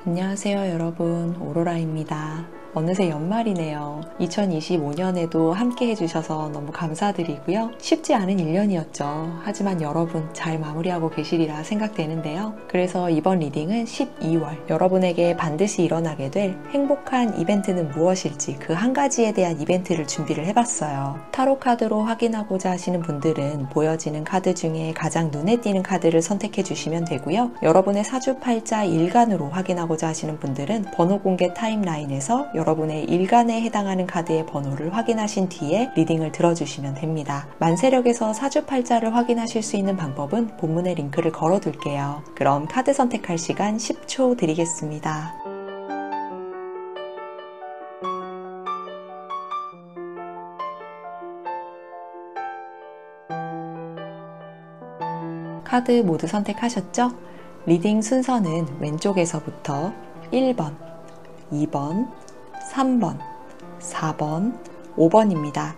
안녕하세요 여러분, 오로라입니다. 어느새 연말이네요. 2025년에도 함께 해주셔서 너무 감사드리고요. 쉽지 않은 1년이었죠. 하지만 여러분 잘 마무리하고 계시리라 생각되는데요. 그래서 이번 리딩은 12월 여러분에게 반드시 일어나게 될 행복한 이벤트는 무엇일지 그 한 가지에 대한 이벤트를 준비를 해봤어요. 타로 카드로 확인하고자 하시는 분들은 보여지는 카드 중에 가장 눈에 띄는 카드를 선택해 주시면 되고요. 여러분의 사주팔자 일간으로 확인하고자 하시는 분들은 번호 공개 타임라인에서 여러분의 일간에 해당하는 카드의 번호를 확인하신 뒤에 리딩을 들어주시면 됩니다. 만세력에서 사주팔자를 확인하실 수 있는 방법은 본문의 링크를 걸어둘게요. 그럼 카드 선택할 시간 10초 드리겠습니다. 카드 모두 선택하셨죠? 리딩 순서는 왼쪽에서부터 1번, 2번, 3번, 4번, 5번입니다.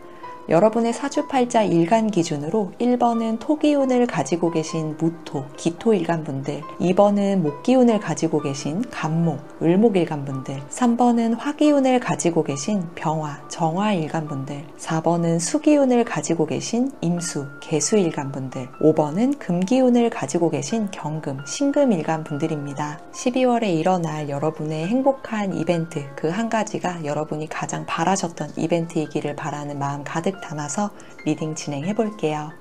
여러분의 사주팔자 일간 기준으로 1번은 토기운을 가지고 계신 무토, 기토 일간분들, 2번은 목기운을 가지고 계신 간목, 을목 일간분들, 3번은 화기운을 가지고 계신 병화, 정화 일간분들, 4번은 수기운을 가지고 계신 임수, 개수 일간분들, 5번은 금기운을 가지고 계신 경금, 신금 일간분들입니다. 12월에 일어날 여러분의 행복한 이벤트 그 한 가지가 여러분이 가장 바라셨던 이벤트이기를 바라는 마음 가득 담아서 리딩 진행해 볼게요.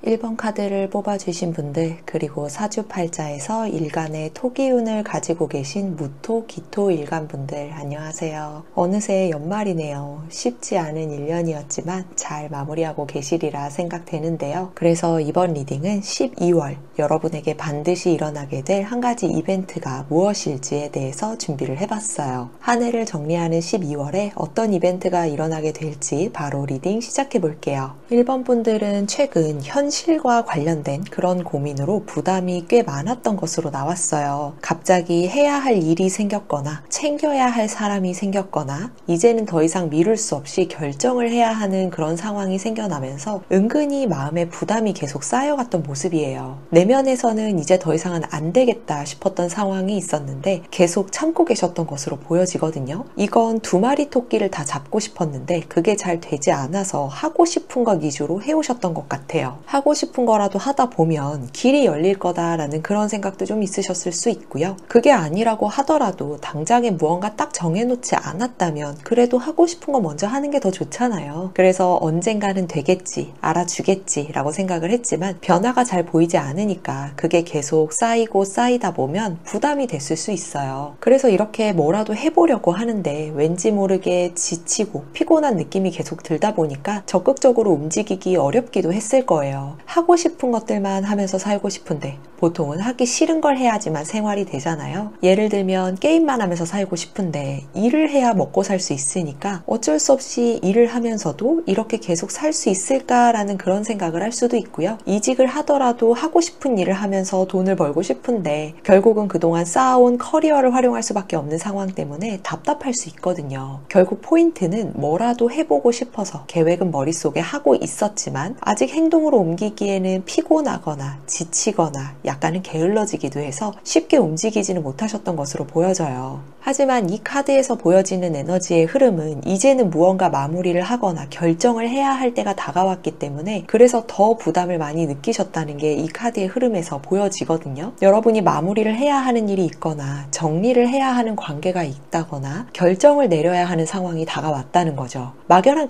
1번 카드를 뽑아주신 분들, 그리고 사주팔자에서 일간의 토기운을 가지고 계신 무토, 기토 일간분들 안녕하세요. 어느새 연말이네요. 쉽지 않은 1년이었지만 잘 마무리하고 계시리라 생각되는데요. 그래서 이번 리딩은 12월 여러분에게 반드시 일어나게 될 한 가지 이벤트가 무엇일지에 대해서 준비를 해봤어요. 한 해를 정리하는 12월에 어떤 이벤트가 일어나게 될지 바로 리딩 시작해 볼게요. 1번 분들은 최근 현실과 관련된 그런 고민으로 부담이 꽤 많았던 것으로 나왔어요. 갑자기 해야 할 일이 생겼거나 챙겨야 할 사람이 생겼거나 이제는 더 이상 미룰 수 없이 결정을 해야 하는 그런 상황이 생겨나면서 은근히 마음에 부담이 계속 쌓여갔던 모습이에요. 내면에서는 이제 더 이상은 안 되겠다 싶었던 상황이 있었는데 계속 참고 계셨던 것으로 보여지거든요. 이건 두 마리 토끼를 다 잡고 싶었는데 그게 잘 되지 않아서 하고 싶은 것 위주로 해오셨던 것 같아요. 하고 싶은 거라도 하다 보면 길이 열릴 거다라는 그런 생각도 좀 있으셨을 수 있고요. 그게 아니라고 하더라도 당장에 무언가 딱 정해놓지 않았다면 그래도 하고 싶은 거 먼저 하는 게 더 좋잖아요. 그래서 언젠가는 되겠지, 알아주겠지 라고 생각을 했지만 변화가 잘 보이지 않으니까 그게 계속 쌓이고 쌓이다 보면 부담이 됐을 수 있어요. 그래서 이렇게 뭐라도 해보려고 하는데 왠지 모르게 지치고 피곤한 느낌이 계속 들다 보니까 적극적으로 움직이기 어렵기도 했을 거예요. 하고 싶은 것들만 하면서 살고 싶은데 보통은 하기 싫은 걸 해야지만 생활이 되잖아요. 예를 들면 게임만 하면서 살고 싶은데 일을 해야 먹고 살 수 있으니까 어쩔 수 없이 일을 하면서도 이렇게 계속 살 수 있을까라는 그런 생각을 할 수도 있고요. 이직을 하더라도 하고 싶은 일을 하면서 돈을 벌고 싶은데 결국은 그동안 쌓아온 커리어를 활용할 수밖에 없는 상황 때문에 답답할 수 있거든요. 결국 포인트는 뭐라도 해보고 싶어서 계획은 머릿속에 하고 있었지만 아직 행동으로 옮기기에는 피곤하거나 지치거나 약간은 게을러지기도 해서 쉽게 움직이지는 못하셨던 것으로 보여져요. 하지만 이 카드에서 보여지는 에너지의 흐름은 이제는 무언가 마무리를 하거나 결정을 해야 할 때가 다가왔기 때문에 그래서 더 부담을 많이 느끼셨다는 게 이 카드의 흐름에서 보여지거든요. 여러분이 마무리를 해야 하는 일이 있거나 정리를 해야 하는 관계가 있다거나 결정을 내려야 하는 상황이 다가왔다는 거죠. 막연한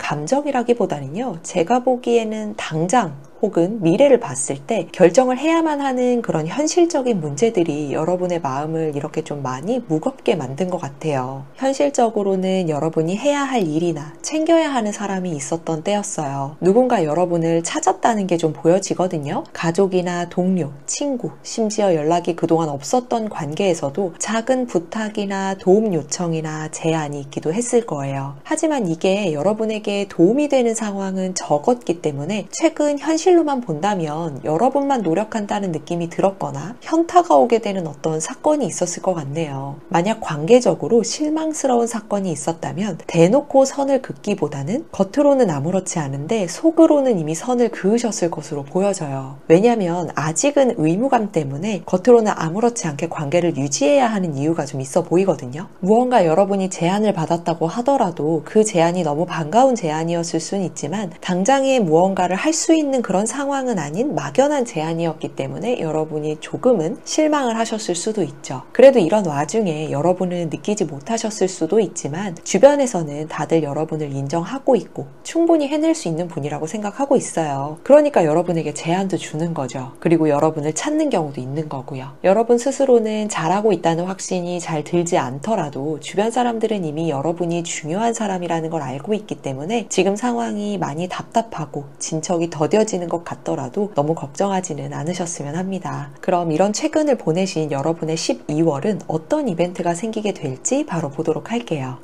감정이라기보다는요. 제가 보기에는 당장 혹은 미래를 봤을 때 결정을 해야만 하는 그런 현실적인 문제들이 여러분의 마음을 이렇게 좀 많이 무겁게 만든 것 같아요. 현실적으로는 여러분이 해야 할 일이나 챙겨야 하는 사람이 있었던 때였어요. 누군가 여러분을 찾았다는 게 좀 보여지거든요. 가족이나 동료, 친구, 심지어 연락이 그동안 없었던 관계에서도 작은 부탁이나 도움 요청이나 제안이 있기도 했을 거예요. 하지만 이게 여러분에게 도움이 되는 상황은 적었기 때문에 최근 현실 현실로만 본다면 여러분만 노력한다는 느낌이 들었거나 현타가 오게 되는 어떤 사건이 있었을 것 같네요. 만약 관계적으로 실망스러운 사건이 있었다면 대놓고 선을 긋기보다는 겉으로는 아무렇지 않은데 속으로는 이미 선을 그으셨을 것으로 보여져요. 왜냐하면 아직은 의무감 때문에 겉으로는 아무렇지 않게 관계를 유지해야 하는 이유가 좀 있어 보이거든요. 무언가 여러분이 제안을 받았다고 하더라도 그 제안이 너무 반가운 제안이었을 수는 있지만 당장에 무언가를 할 수 있는 그런 상황은 아닌 막연한 제안이었기 때문에 여러분이 조금은 실망을 하셨을 수도 있죠. 그래도 이런 와중에 여러분은 느끼지 못하셨을 수도 있지만 주변에서는 다들 여러분을 인정하고 있고 충분히 해낼 수 있는 분이라고 생각하고 있어요. 그러니까 여러분에게 제안도 주는 거죠. 그리고 여러분을 찾는 경우도 있는 거고요. 여러분 스스로는 잘하고 있다는 확신이 잘 들지 않더라도 주변 사람들은 이미 여러분이 중요한 사람이라는 걸 알고 있기 때문에 지금 상황이 많이 답답하고 진척이 더뎌지는 것 같더라도 너무 걱정하지는 않으셨으면 합니다. 그럼 이런 최근을 보내신 여러분의 12월은 어떤 이벤트가 생기게 될지 바로 보도록 할게요.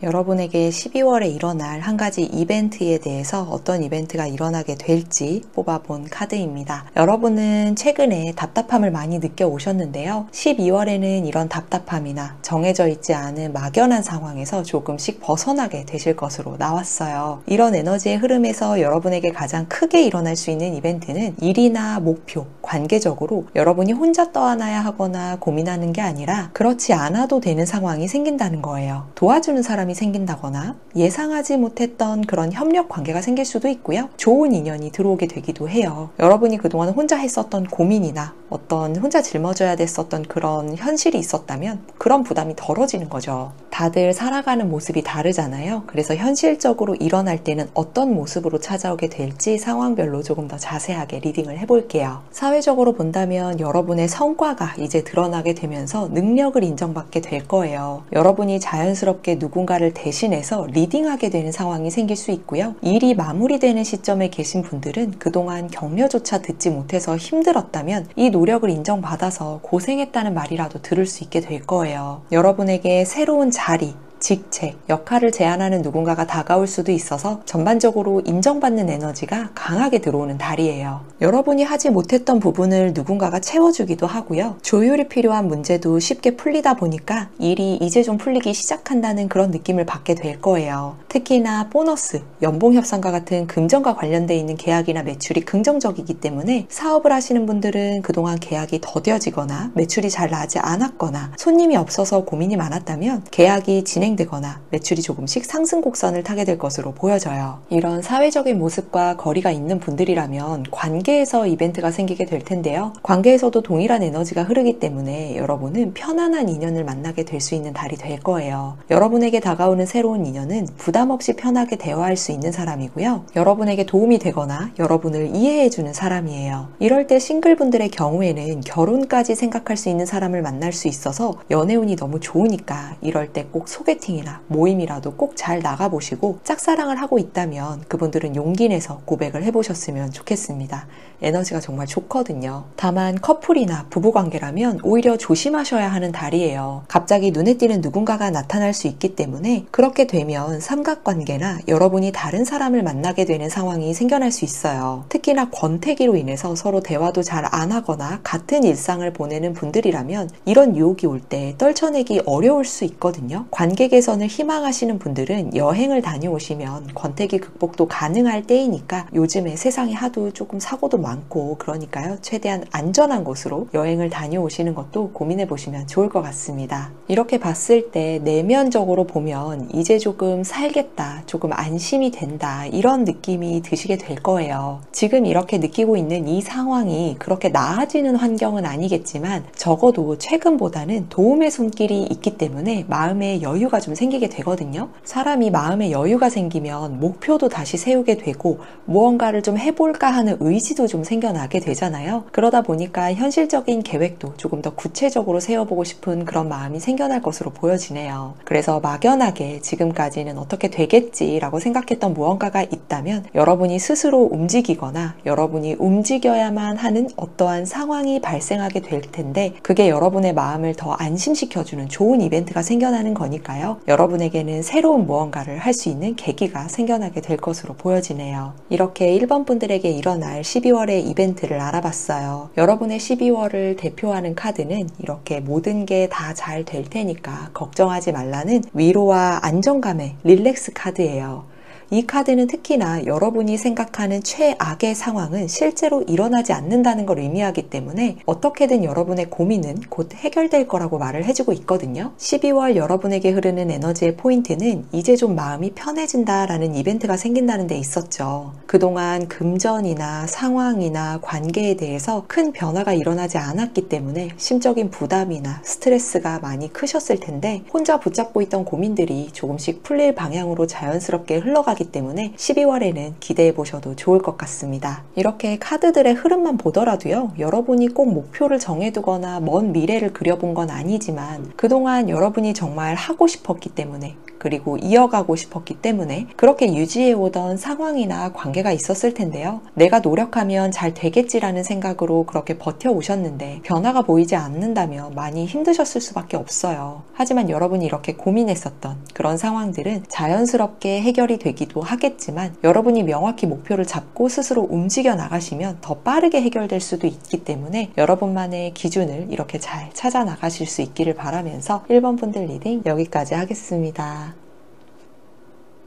여러분에게 12월에 일어날 한 가지 이벤트에 대해서 어떤 이벤트가 일어나게 될지 뽑아본 카드입니다. 여러분은 최근에 답답함을 많이 느껴오셨는데요. 12월에는 이런 답답함이나 정해져 있지 않은 막연한 상황에서 조금씩 벗어나게 되실 것으로 나왔어요. 이런 에너지의 흐름에서 여러분에게 가장 크게 일어날 수 있는 이벤트는 일이나 목표, 관계적으로 여러분이 혼자 떠안아야 하거나 고민하는 게 아니라 그렇지 않아도 되는 상황이 생긴다는 거예요. 도와주는 사람이 생긴다거나 예상하지 못했던 그런 협력 관계가 생길 수도 있고요. 좋은 인연이 들어오게 되기도 해요. 여러분이 그동안 혼자 했었던 고민이나 어떤 혼자 짊어져야 됐었던 그런 현실이 있었다면 그런 부담이 덜어지는 거죠. 다들 살아가는 모습이 다르잖아요. 그래서 현실적으로 일어날 때는 어떤 모습으로 찾아오게 될지 상황별로 조금 더 자세하게 리딩을 해볼게요. 사회적으로 본다면 여러분의 성과가 이제 드러나게 되면서 능력을 인정받게 될 거예요. 여러분이 자연스럽게 누군가를 대신해서 리딩하게 되는 상황이 생길 수 있고요. 일이 마무리되는 시점에 계신 분들은 그동안 격려조차 듣지 못해서 힘들었다면 이 노력을 인정받아서 고생했다는 말이라도 들을 수 있게 될 거예요. 여러분에게 새로운 자리, 직책, 역할을 제안하는 누군가가 다가올 수도 있어서 전반적으로 인정받는 에너지가 강하게 들어오는 달이에요. 여러분이 하지 못했던 부분을 누군가가 채워주기도 하고요. 조율이 필요한 문제도 쉽게 풀리다 보니까 일이 이제 좀 풀리기 시작한다는 그런 느낌을 받게 될 거예요. 특히나 보너스, 연봉 협상과 같은 금전과 관련돼 있는 계약이나 매출이 긍정적이기 때문에 사업을 하시는 분들은 그동안 계약이 더뎌지거나 매출이 잘 나지 않았거나 손님이 없어서 고민이 많았다면 계약이 진행되거나 매출이 조금씩 상승 곡선을 타게 될 것으로 보여져요. 이런 사회적인 모습과 거리가 있는 분들이라면 관계에서 이벤트가 생기게 될 텐데요. 관계에서도 동일한 에너지가 흐르기 때문에 여러분은 편안한 인연을 만나게 될 수 있는 달이 될 거예요. 여러분에게 다가오는 새로운 인연은 부담 없이 편하게 대화할 수 있는 사람이고요. 여러분에게 도움이 되거나 여러분을 이해해주는 사람이에요. 이럴 때 싱글분들의 경우에는 결혼까지 생각할 수 있는 사람을 만날 수 있어서 연애운이 너무 좋으니까 이럴 때 꼭 소개팅이나 모임이라도 꼭 잘 나가보시고 짝사랑을 하고 있다면 그분들은 용기 내서 고백을 해보셨으면 좋겠습니다. 에너지가 정말 좋거든요. 다만 커플이나 부부관계라면 오히려 조심하셔야 하는 달이에요. 갑자기 눈에 띄는 누군가가 나타날 수 있기 때문에 그렇게 되면 삼각관계나 여러분이 다른 사람을 만나게 되는 상황이 생겨날 수 있어요. 특히나 권태기로 인해서 서로 대화도 잘 안 하거나 같은 일상을 보내는 분들이라면 이런 유혹이 올 때 떨쳐내기 어려울 수 있거든요. 관계 개선을 희망하시는 분들은 여행을 다녀오시면 권태기 극복도 가능할 때이니까 요즘에 세상에 하도 조금 사고도 많고 그러니까요. 최대한 안전한 곳으로 여행을 다녀오시는 것도 고민해 보시면 좋을 것 같습니다. 이렇게 봤을 때 내면적으로 보면 이제 조금 살겠다, 조금 안심이 된다 이런 느낌이 드시게 될 거예요. 지금 이렇게 느끼고 있는 이 상황이 그렇게 나아지는 환경은 아니겠지만 적어도 최근보다는 도움의 손길이 있기 때문에 마음에 여유가 여유가 좀 생기게 되거든요. 사람이 마음에 여유가 생기면 목표도 다시 세우게 되고 무언가를 좀 해볼까 하는 의지도 좀 생겨나게 되잖아요. 그러다 보니까 현실적인 계획도 조금 더 구체적으로 세워보고 싶은 그런 마음이 생겨날 것으로 보여지네요. 그래서 막연하게 지금까지는 어떻게 되겠지라고 생각했던 무언가가 있다면 여러분이 스스로 움직이거나 여러분이 움직여야만 하는 어떠한 상황이 발생하게 될 텐데 그게 여러분의 마음을 더 안심시켜주는 좋은 이벤트가 생겨나는 거니까요. 여러분에게는 새로운 무언가를 할 수 있는 계기가 생겨나게 될 것으로 보여지네요. 이렇게 1번 분들에게 일어날 12월의 이벤트를 알아봤어요. 여러분의 12월을 대표하는 카드는 이렇게 모든 게 다 잘 될 테니까 걱정하지 말라는 위로와 안정감의 릴렉스 카드예요. 이 카드는 특히나 여러분이 생각하는 최악의 상황은 실제로 일어나지 않는다는 걸 의미하기 때문에 어떻게든 여러분의 고민은 곧 해결될 거라고 말을 해주고 있거든요. 12월 여러분에게 흐르는 에너지의 포인트는 이제 좀 마음이 편해진다라는 이벤트가 생긴다는 데 있었죠. 그동안 금전이나 상황이나 관계에 대해서 큰 변화가 일어나지 않았기 때문에 심적인 부담이나 스트레스가 많이 크셨을 텐데 혼자 붙잡고 있던 고민들이 조금씩 풀릴 방향으로 자연스럽게 흘러가기 때문에 12월에는 기대해 보셔도 좋을 것 같습니다. 이렇게 카드들의 흐름만 보더라도요, 여러분이 꼭 목표를 정해두거나 먼 미래를 그려본 건 아니지만 그동안 여러분이 정말 하고 싶었기 때문에 그리고 이어가고 싶었기 때문에 그렇게 유지해오던 상황이나 관계가 있었을 텐데요. 내가 노력하면 잘 되겠지라는 생각으로 그렇게 버텨오셨는데 변화가 보이지 않는다면 많이 힘드셨을 수밖에 없어요. 하지만 여러분이 이렇게 고민했었던 그런 상황들은 자연스럽게 해결이 되기도 하겠지만 여러분이 명확히 목표를 잡고 스스로 움직여 나가시면 더 빠르게 해결될 수도 있기 때문에 여러분만의 기준을 이렇게 잘 찾아 나가실 수 있기를 바라면서 1번 분들 리딩 여기까지 하겠습니다.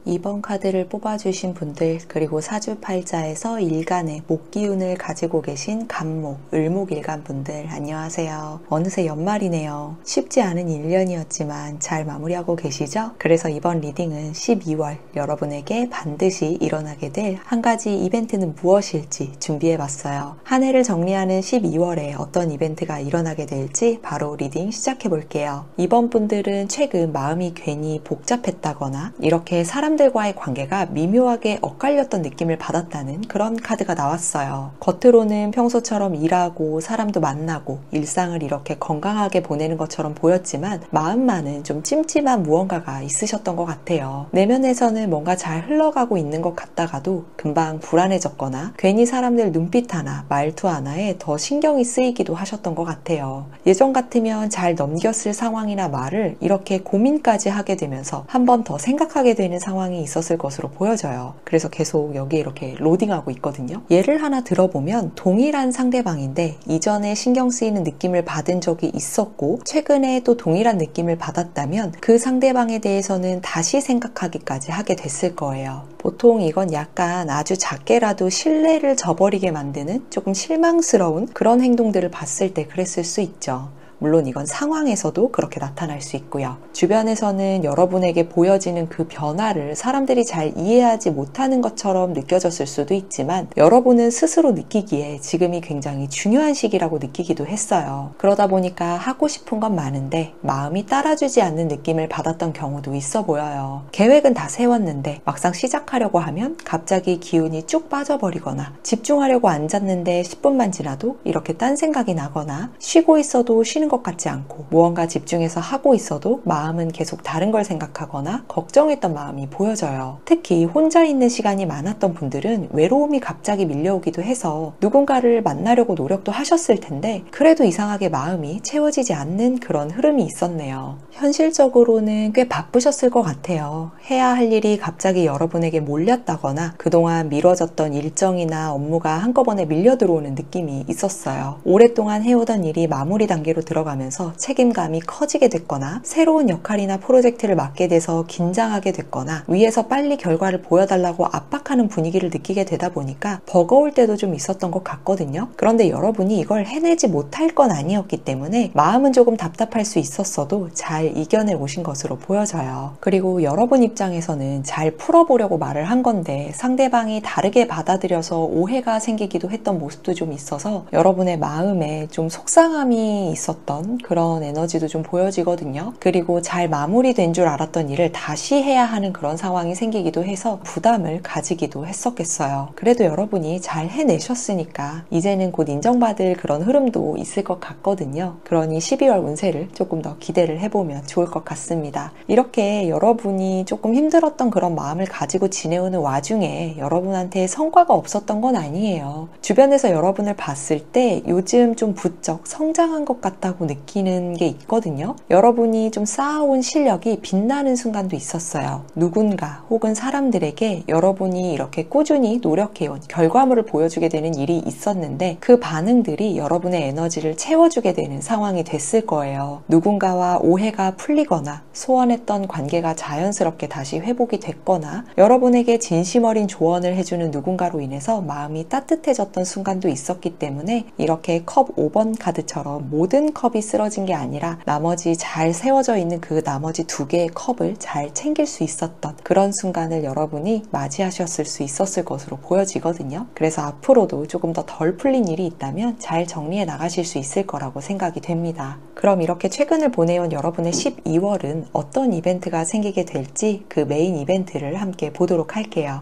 2번 카드를 뽑아주신 분들 그리고 사주팔자에서 일간의 목기운을 가지고 계신 간목, 을목일간 분들 안녕하세요. 어느새 연말이네요. 쉽지 않은 1년이었지만 잘 마무리하고 계시죠? 그래서 이번 리딩은 12월 여러분에게 반드시 일어나게 될 한 가지 이벤트는 무엇일지 준비해봤어요. 한 해를 정리하는 12월에 어떤 이벤트가 일어나게 될지 바로 리딩 시작해볼게요. 이번 분들은 최근 마음이 괜히 복잡했다거나 이렇게 사람들과의 관계가 미묘하게 엇갈렸던 느낌을 받았다는 그런 카드가 나왔어요. 겉으로는 평소처럼 일하고 사람도 만나고 일상을 이렇게 건강하게 보내는 것처럼 보였지만 마음만은 좀 찜찜한 무언가가 있으셨던 것 같아요. 내면에서는 뭔가 잘 흘러가고 있는 것 같다가도 금방 불안해졌거나 괜히 사람들 눈빛 하나 말투 하나에 더 신경이 쓰이기도 하셨던 것 같아요. 예전 같으면 잘 넘겼을 상황이나 말을 이렇게 고민까지 하게 되면서 한 번 더 생각하게 되는 상황이 있었을 것으로 보여져요. 그래서 계속 여기에 이렇게 로딩하고 있거든요. 예를 하나 들어보면 동일한 상대방인데 이전에 신경 쓰이는 느낌을 받은 적이 있었고 최근에 또 동일한 느낌을 받았다면 그 상대방에 대해서는 다시 생각하기까지 하게 됐을 거예요. 보통 이건 약간 아주 작게라도 신뢰를 저버리게 만드는 조금 실망스러운 그런 행동들을 봤을 때 그랬을 수 있죠. 물론 이건 상황에서도 그렇게 나타날 수 있고요. 주변에서는 여러분에게 보여지는 그 변화를 사람들이 잘 이해하지 못하는 것처럼 느껴졌을 수도 있지만 여러분은 스스로 느끼기에 지금이 굉장히 중요한 시기라고 느끼기도 했어요. 그러다 보니까 하고 싶은 건 많은데 마음이 따라주지 않는 느낌을 받았던 경우도 있어 보여요. 계획은 다 세웠는데 막상 시작하려고 하면 갑자기 기운이 쭉 빠져버리거나 집중하려고 앉았는데 10분만 지나도 이렇게 딴 생각이 나거나 쉬고 있어도 쉬는 것 같지 않고 무언가 집중해서 하고 있어도 마음은 계속 다른 걸 생각하거나 걱정했던 마음이 보여져요. 특히 혼자 있는 시간이 많았던 분들은 외로움이 갑자기 밀려오기도 해서 누군가를 만나려고 노력도 하셨을 텐데 그래도 이상하게 마음이 채워지지 않는 그런 흐름이 있었네요. 현실적으로는 꽤 바쁘셨을 것 같아요. 해야 할 일이 갑자기 여러분에게 몰렸다거나 그동안 미뤄졌던 일정이나 업무가 한꺼번에 밀려 들어오는 느낌이 있었어요. 오랫동안 해오던 일이 마무리 단계로 들어가면서 책임감이 커지게 됐거나 새로운 역할이나 프로젝트를 맡게 돼서 긴장하게 됐거나 위에서 빨리 결과를 보여달라고 압박하는 분위기를 느끼게 되다 보니까 버거울 때도 좀 있었던 것 같거든요. 그런데 여러분이 이걸 해내지 못할 건 아니었기 때문에 마음은 조금 답답할 수 있었어도 잘 이겨내 오신 것으로 보여져요. 그리고 여러분 입장에서는 잘 풀어보려고 말을 한 건데 상대방이 다르게 받아들여서 오해가 생기기도 했던 모습도 좀 있어서 여러분의 마음에 좀 속상함이 있었던 힘들었던 그런 에너지도 좀 보여지거든요. 그리고 잘 마무리된 줄 알았던 일을 다시 해야 하는 그런 상황이 생기기도 해서 부담을 가지기도 했었겠어요. 그래도 여러분이 잘 해내셨으니까 이제는 곧 인정받을 그런 흐름도 있을 것 같거든요. 그러니 12월 운세를 조금 더 기대를 해보면 좋을 것 같습니다. 이렇게 여러분이 조금 힘들었던 그런 마음을 가지고 지내오는 와중에 여러분한테 성과가 없었던 건 아니에요. 주변에서 여러분을 봤을 때 요즘 좀 부쩍 성장한 것 같다고 느끼는 게 있거든요. 여러분이 좀 쌓아온 실력이 빛나는 순간도 있었어요. 누군가 혹은 사람들에게 여러분이 이렇게 꾸준히 노력해온 결과물을 보여주게 되는 일이 있었는데 그 반응들이 여러분의 에너지를 채워주게 되는 상황이 됐을 거예요. 누군가와 오해가 풀리거나 소원했던 관계가 자연스럽게 다시 회복이 됐거나 여러분에게 진심 어린 조언을 해주는 누군가로 인해서 마음이 따뜻해졌던 순간도 있었기 때문에 이렇게 컵 5번 카드처럼 모든 컵이 쓰러진 게 아니라 나머지 잘 세워져 있는 그 나머지 2개의 컵을 잘 챙길 수 있었던 그런 순간을 여러분이 맞이하셨을 수 있었을 것으로 보여지거든요. 그래서 앞으로도 조금 더 덜 풀린 일이 있다면 잘 정리해 나가실 수 있을 거라고 생각이 됩니다. 그럼 이렇게 최근을 보내온 여러분의 12월은 어떤 이벤트가 생기게 될지 그 메인 이벤트를 함께 보도록 할게요.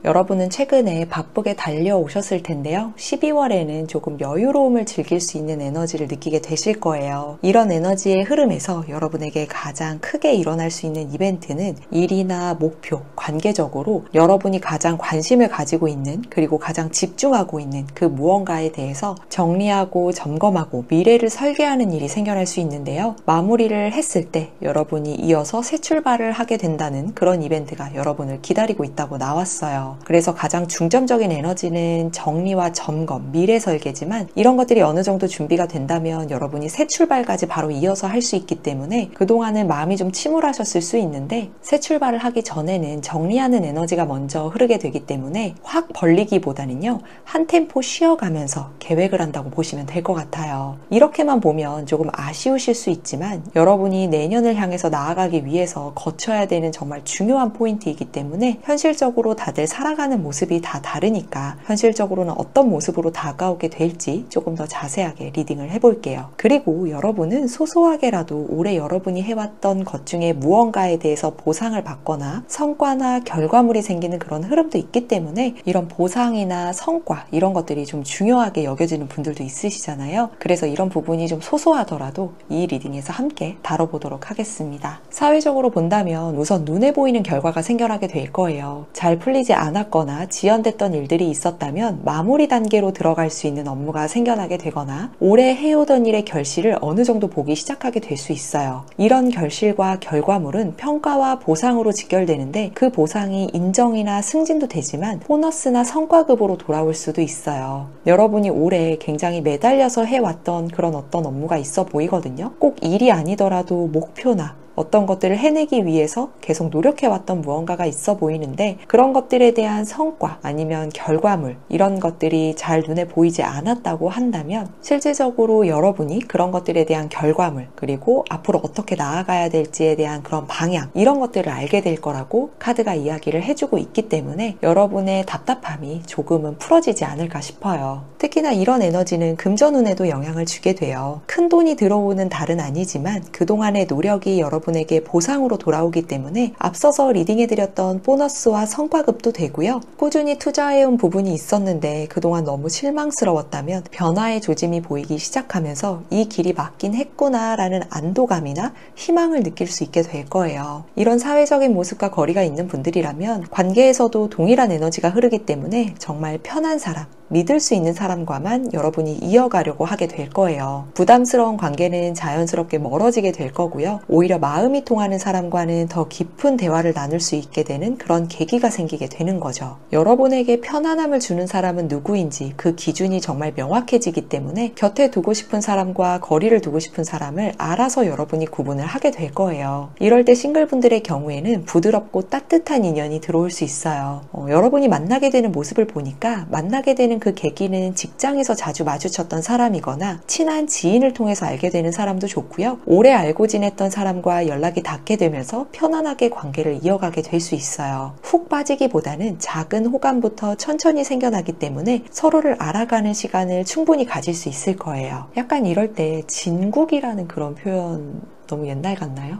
여러분은 최근에 바쁘게 달려오셨을 텐데요. 12월에는 조금 여유로움을 즐길 수 있는 에너지를 느끼게 되실 거예요. 이런 에너지의 흐름에서 여러분에게 가장 크게 일어날 수 있는 이벤트는 일이나 목표, 관계적으로 여러분이 가장 관심을 가지고 있는 그리고 가장 집중하고 있는 그 무언가에 대해서 정리하고 점검하고 미래를 설계하는 일이 생겨날 수 있는데요. 마무리를 했을 때 여러분이 이어서 새 출발을 하게 된다는 그런 이벤트가 여러분을 기다리고 있다고 나왔어요. 그래서 가장 중점적인 에너지는 정리와 점검, 미래 설계지만 이런 것들이 어느 정도 준비가 된다면 여러분이 새 출발까지 바로 이어서 할 수 있기 때문에 그동안은 마음이 좀 침울하셨을 수 있는데 새 출발을 하기 전에는 정리하는 에너지가 먼저 흐르게 되기 때문에 확 벌리기보다는요. 한 템포 쉬어가면서 계획을 한다고 보시면 될 것 같아요. 이렇게만 보면 조금 아쉬우실 수 있지만 여러분이 내년을 향해서 나아가기 위해서 거쳐야 되는 정말 중요한 포인트이기 때문에 현실적으로 다들 살아가는 모습이 다 다르니까 현실적으로는 어떤 모습으로 다가오게 될지 조금 더 자세하게 리딩을 해볼게요. 그리고 여러분은 소소하게라도 올해 여러분이 해왔던 것 중에 무언가에 대해서 보상을 받거나 성과나 결과물이 생기는 그런 흐름도 있기 때문에 이런 보상이나 성과 이런 것들이 좀 중요하게 여겨지는 분들도 있으시잖아요. 그래서 이런 부분이 좀 소소하더라도 이 리딩에서 함께 다뤄보도록 하겠습니다. 사회적으로 본다면 우선 눈에 보이는 결과가 생겨나게 될 거예요. 잘 풀리지 않았거나 지연됐던 일들이 있었다면 마무리 단계로 들어갈 수 있는 업무가 생겨나게 되거나 올해 해오던 일의 결실을 어느 정도 보기 시작하게 될 수 있어요. 이런 결실과 결과물은 평가와 보상으로 직결되는데 그 보상이 인정이나 승진도 되지만 보너스나 성과급으로 돌아올 수도 있어요. 여러분이 올해 굉장히 매달려서 해왔던 그런 어떤 업무가 있어 보이거든요. 꼭 일이 아니더라도 목표나 어떤 것들을 해내기 위해서 계속 노력해왔던 무언가가 있어 보이는데 그런 것들에 대한 성과 아니면 결과물 이런 것들이 잘 눈에 보이지 않았다고 한다면 실질적으로 여러분이 그런 것들에 대한 결과물 그리고 앞으로 어떻게 나아가야 될지에 대한 그런 방향 이런 것들을 알게 될 거라고 카드가 이야기를 해주고 있기 때문에 여러분의 답답함이 조금은 풀어지지 않을까 싶어요. 특히나 이런 에너지는 금전운에도 영향을 주게 돼요. 큰 돈이 들어오는 달은 아니지만 그동안의 노력이 여러분에게 보상으로 돌아오기 때문에 앞서서 리딩해드렸던 보너스와 성과급도 되고요. 꾸준히 투자해온 부분이 있었는데 그동안 너무 실망스러웠다면 변화의 조짐이 보이기 시작하면서 이 길이 맞긴 했구나 라는 안도감이나 희망을 느낄 수 있게 될 거예요. 이런 사회적인 모습과 거리가 있는 분들이라면 관계에서도 동일한 에너지가 흐르기 때문에 정말 편한 사람, 믿을 수 있는 사람과만 여러분이 이어가려고 하게 될 거예요. 부담스러운 관계는 자연스럽게 멀어지게 될 거고요. 오히려 마음이 통하는 사람과는 더 깊은 대화를 나눌 수 있게 되는 그런 계기가 생기게 되는 거죠. 여러분에게 편안함을 주는 사람은 누구인지 그 기준이 정말 명확해지기 때문에 곁에 두고 싶은 사람과 거리를 두고 싶은 사람을 알아서 여러분이 구분을 하게 될 거예요. 이럴 때 싱글분들의 경우에는 부드럽고 따뜻한 인연이 들어올 수 있어요. 여러분이 만나게 되는 모습을 보니까 만나게 되는 되는 그 계기는 직장에서 자주 마주쳤던 사람이거나 친한 지인을 통해서 알게 되는 사람도 좋고요. 오래 알고 지냈던 사람과 연락이 닿게 되면서 편안하게 관계를 이어가게 될 수 있어요. 훅 빠지기보다는 작은 호감부터 천천히 생겨나기 때문에 서로를 알아가는 시간을 충분히 가질 수 있을 거예요. 약간 이럴 때 진국이라는 그런 표현 너무 옛날 같나요?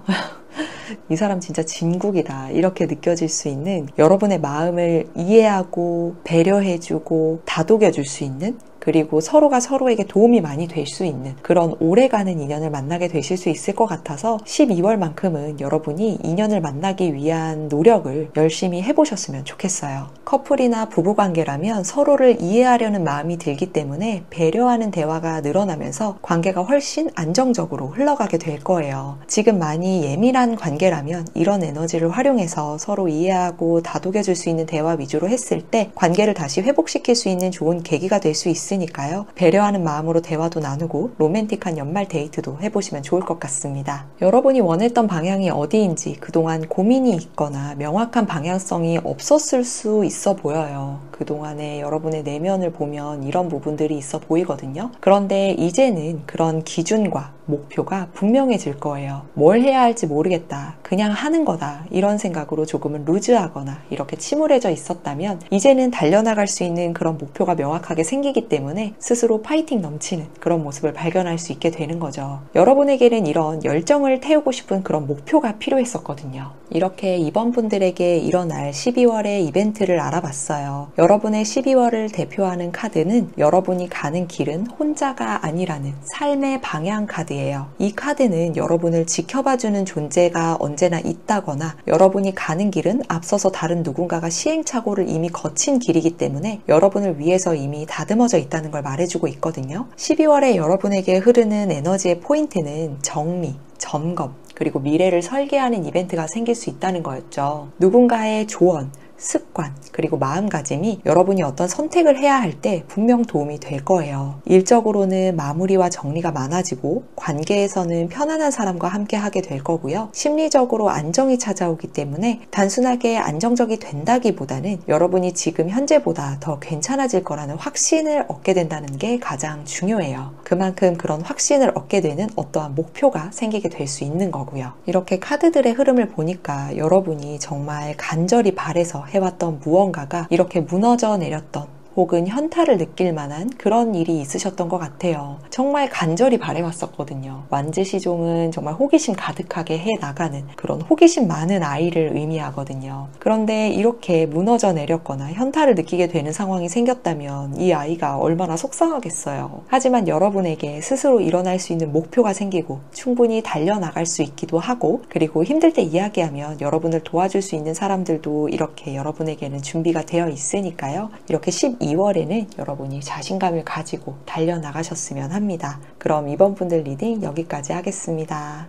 이 사람 진짜 진국이다 이렇게 느껴질 수 있는, 여러분의 마음을 이해하고 배려해주고 다독여줄 수 있는, 그리고 서로가 서로에게 도움이 많이 될 수 있는 그런 오래가는 인연을 만나게 되실 수 있을 것 같아서 12월만큼은 여러분이 인연을 만나기 위한 노력을 열심히 해보셨으면 좋겠어요. 커플이나 부부관계라면 서로를 이해하려는 마음이 들기 때문에 배려하는 대화가 늘어나면서 관계가 훨씬 안정적으로 흘러가게 될 거예요. 지금 많이 예민한 관계라면 이런 에너지를 활용해서 서로 이해하고 다독여줄 수 있는 대화 위주로 했을 때 관계를 다시 회복시킬 수 있는 좋은 계기가 될 수 있으니까요. 배려하는 마음으로 대화도 나누고 로맨틱한 연말 데이트도 해보시면 좋을 것 같습니다. 여러분이 원했던 방향이 어디인지 그동안 고민이 있거나 명확한 방향성이 없었을 수 있어 보여요. 그동안에 여러분의 내면을 보면 이런 부분들이 있어 보이거든요. 그런데 이제는 그런 기준과 목표가 분명해질 거예요. 뭘 해야 할지 모르겠다, 그냥 하는 거다, 이런 생각으로 조금은 루즈하거나 이렇게 침울해져 있었다면 이제는 달려나갈 수 있는 그런 목표가 명확하게 생기기 때문에 스스로 파이팅 넘치는 그런 모습을 발견할 수 있게 되는 거죠. 여러분에게는 이런 열정을 태우고 싶은 그런 목표가 필요했었거든요. 이렇게 이번 분들에게 일어날 12월의 이벤트를 알아봤어요. 여러분의 12월을 대표하는 카드는 여러분이 가는 길은 혼자가 아니라는 삶의 방향 카드예요. 이 카드는 여러분을 지켜봐주는 존재가 언제나 있다거나 여러분이 가는 길은 앞서서 다른 누군가가 시행착오를 이미 거친 길이기 때문에 여러분을 위해서 이미 다듬어져 있다는 걸 말해주고 있거든요. 12월에 여러분에게 흐르는 에너지의 포인트는 정리, 점검, 그리고 미래를 설계하는 이벤트가 생길 수 있다는 거였죠. 누군가의 조언, 습관, 그리고 마음가짐이 여러분이 어떤 선택을 해야 할 때 분명 도움이 될 거예요. 일적으로는 마무리와 정리가 많아지고 관계에서는 편안한 사람과 함께 하게 될 거고요. 심리적으로 안정이 찾아오기 때문에 단순하게 안정적이 된다기보다는 여러분이 지금 현재보다 더 괜찮아질 거라는 확신을 얻게 된다는 게 가장 중요해요. 그만큼 그런 확신을 얻게 되는 어떠한 목표가 생기게 될 수 있는 거고요. 이렇게 카드들의 흐름을 보니까 여러분이 정말 간절히 바래서 해왔던 무언가가 이렇게 무너져 내렸던, 혹은 현타를 느낄 만한 그런 일이 있으셨던 것 같아요. 정말 간절히 바래왔었거든요. 완즈시종은 정말 호기심 가득하게 해나가는 그런 호기심 많은 아이를 의미하거든요. 그런데 이렇게 무너져 내렸거나 현타를 느끼게 되는 상황이 생겼다면 이 아이가 얼마나 속상하겠어요. 하지만 여러분에게 스스로 일어날 수 있는 목표가 생기고 충분히 달려나갈 수 있기도 하고, 그리고 힘들 때 이야기하면 여러분을 도와줄 수 있는 사람들도 이렇게 여러분에게는 준비가 되어 있으니까요. 이렇게 12월에는 여러분이 자신감을 가지고 달려나가셨으면 합니다. 그럼 이번 분들 리딩 여기까지 하겠습니다.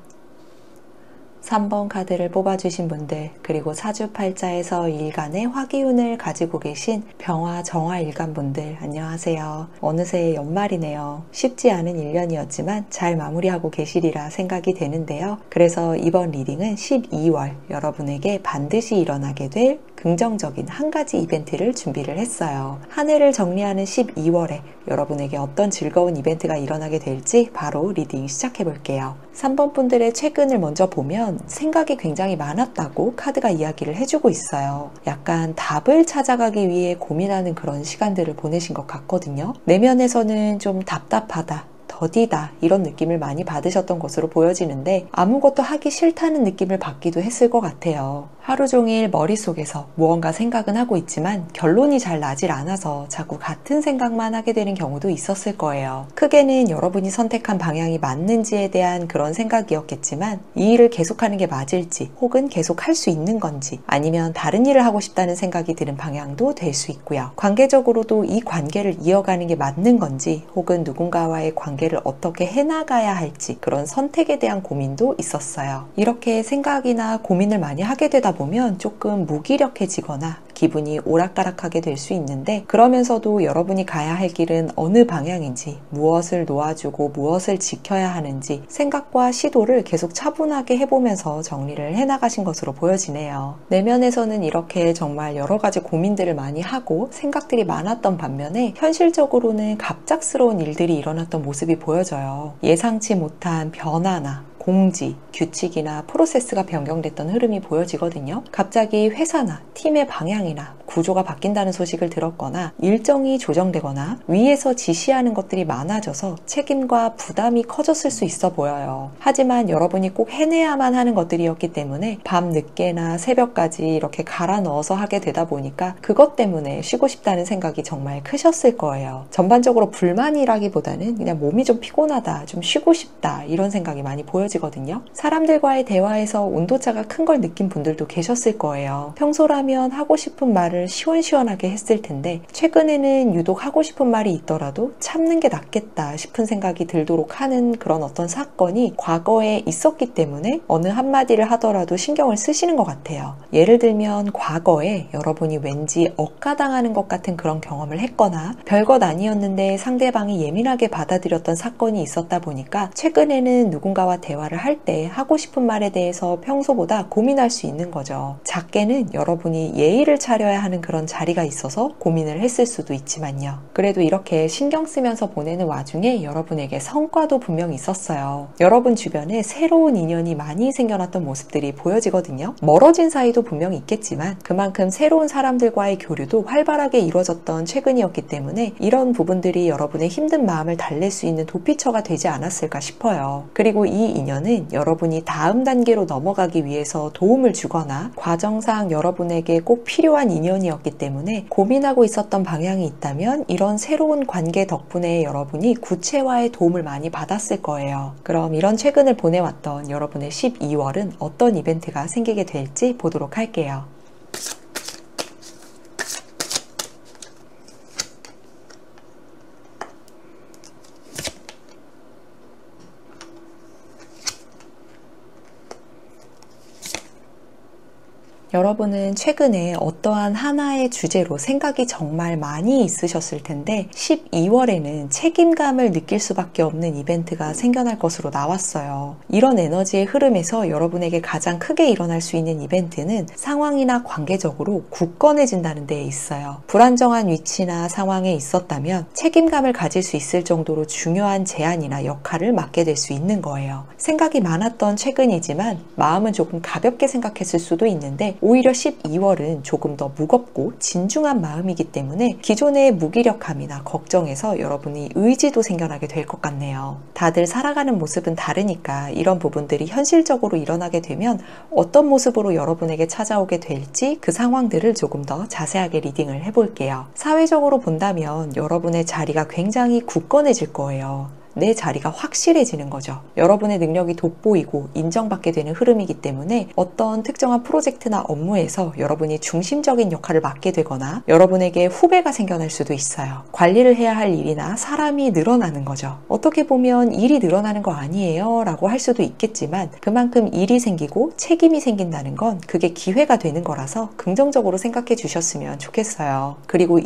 3번 카드를 뽑아주신 분들, 그리고 사주팔자에서 일간의 화기운을 가지고 계신 병화 정화 일간 분들 안녕하세요. 어느새 연말이네요. 쉽지 않은 1년이었지만 잘 마무리하고 계시리라 생각이 되는데요. 그래서 이번 리딩은 12월 여러분에게 반드시 일어나게 될 긍정적인 한 가지 이벤트를 준비를 했어요. 한 해를 정리하는 12월에 여러분에게 어떤 즐거운 이벤트가 일어나게 될지 바로 리딩 시작해 볼게요. 3번 분들의 최근을 먼저 보면 생각이 굉장히 많았다고 카드가 이야기를 해주고 있어요. 약간 답을 찾아가기 위해 고민하는 그런 시간들을 보내신 것 같거든요. 내면에서는 좀 답답하다, 더디다 이런 느낌을 많이 받으셨던 것으로 보여지는데 아무것도 하기 싫다는 느낌을 받기도 했을 것 같아요. 하루 종일 머릿속에서 무언가 생각은 하고 있지만 결론이 잘 나질 않아서 자꾸 같은 생각만 하게 되는 경우도 있었을 거예요. 크게는 여러분이 선택한 방향이 맞는지에 대한 그런 생각이었겠지만 이 일을 계속하는 게 맞을지, 혹은 계속 할 수 있는 건지, 아니면 다른 일을 하고 싶다는 생각이 드는 방향도 될 수 있고요. 관계적으로도 이 관계를 이어가는 게 맞는 건지, 혹은 누군가와의 관계를 어떻게 해나가야 할지 그런 선택에 대한 고민도 있었어요. 이렇게 생각이나 고민을 많이 하게 되다 보면 조금 무기력해지거나 기분이 오락가락하게 될 수 있는데, 그러면서도 여러분이 가야 할 길은 어느 방향인지, 무엇을 놓아주고 무엇을 지켜야 하는지 생각과 시도를 계속 차분하게 해보면서 정리를 해나가신 것으로 보여지네요. 내면에서는 이렇게 정말 여러 가지 고민들을 많이 하고 생각들이 많았던 반면에 현실적으로는 갑작스러운 일들이 일어났던 모습이 보여져요. 예상치 못한 변화나 공지, 규칙이나 프로세스가 변경됐던 흐름이 보여지거든요. 갑자기 회사나 팀의 방향이나 구조가 바뀐다는 소식을 들었거나 일정이 조정되거나 위에서 지시하는 것들이 많아져서 책임과 부담이 커졌을 수 있어 보여요. 하지만 여러분이 꼭 해내야만 하는 것들이었기 때문에 밤 늦게나 새벽까지 이렇게 갈아 넣어서 하게 되다 보니까 그것 때문에 쉬고 싶다는 생각이 정말 크셨을 거예요. 전반적으로 불만이라기보다는 그냥 몸이 좀 피곤하다, 좀 쉬고 싶다 이런 생각이 많이 보여지거든요. 사람들과의 대화에서 온도차가 큰 걸 느낀 분들도 계셨을 거예요. 평소라면 하고 싶은 말을 시원시원하게 했을 텐데 최근에는 유독 하고 싶은 말이 있더라도 참는 게 낫겠다 싶은 생각이 들도록 하는 그런 어떤 사건이 과거에 있었기 때문에 어느 한마디를 하더라도 신경을 쓰시는 것 같아요. 예를 들면 과거에 여러분이 왠지 억까당하는 것 같은 그런 경험을 했거나 별것 아니었는데 상대방이 예민하게 받아들였던 사건이 있었다 보니까 최근에는 누군가와 대화를 할 때 하고 싶은 말에 대해서 평소보다 고민할 수 있는 거죠. 작게는 여러분이 예의를 차려야 하는 그런 자리가 있어서 고민을 했을 수도 있지만요. 그래도 이렇게 신경 쓰면서 보내는 와중에 여러분에게 성과도 분명히 있었어요. 여러분 주변에 새로운 인연이 많이 생겨났던 모습들이 보여지거든요. 멀어진 사이도 분명히 있겠지만 그만큼 새로운 사람들과의 교류도 활발하게 이루어졌던 최근이었기 때문에 이런 부분들이 여러분의 힘든 마음을 달랠 수 있는 도피처가 되지 않았을까 싶어요. 그리고 이 인연은 여러분이 다음 단계로 넘어가기 위해서 도움을 주거나 과정상 여러분에게 꼭 필요한 인연이었기 때문에 고민하고 있었던 방향이 있다면 이런 새로운 관계 덕분에 여러분이 구체화의 도움을 많이 받았을 거예요. 그럼 이런 최근을 보내왔던 여러분의 12월은 어떤 이벤트가 생기게 될지 보도록 할게요. 여러분은 최근에 어떠한 하나의 주제로 생각이 정말 많이 있으셨을 텐데 12월에는 책임감을 느낄 수밖에 없는 이벤트가 생겨날 것으로 나왔어요. 이런 에너지의 흐름에서 여러분에게 가장 크게 일어날 수 있는 이벤트는 상황이나 관계적으로 굳건해진다는 데에 있어요. 불안정한 위치나 상황에 있었다면 책임감을 가질 수 있을 정도로 중요한 제안이나 역할을 맡게 될 수 있는 거예요. 생각이 많았던 최근이지만 마음은 조금 가볍게 생각했을 수도 있는데 오히려 12월은 조금 더 무겁고 진중한 마음이기 때문에 기존의 무기력함이나 걱정에서 여러분이 의지도 생겨나게 될 것 같네요. 다들 살아가는 모습은 다르니까 이런 부분들이 현실적으로 일어나게 되면 어떤 모습으로 여러분에게 찾아오게 될지 그 상황들을 조금 더 자세하게 리딩을 해볼게요. 사회적으로 본다면 여러분의 자리가 굉장히 굳건해질 거예요. 내 자리가 확실해지는 거죠. 여러분의 능력이 돋보이고 인정받게 되는 흐름이기 때문에 어떤 특정한 프로젝트나 업무에서 여러분이 중심적인 역할을 맡게 되거나 여러분에게 후배가 생겨날 수도 있어요. 관리를 해야 할 일이나 사람이 늘어나는 거죠. 어떻게 보면 일이 늘어나는 거 아니에요 라고 할 수도 있겠지만 그만큼 일이 생기고 책임이 생긴다는 건 그게 기회가 되는 거라서 긍정적으로 생각해 주셨으면 좋겠어요. 그리고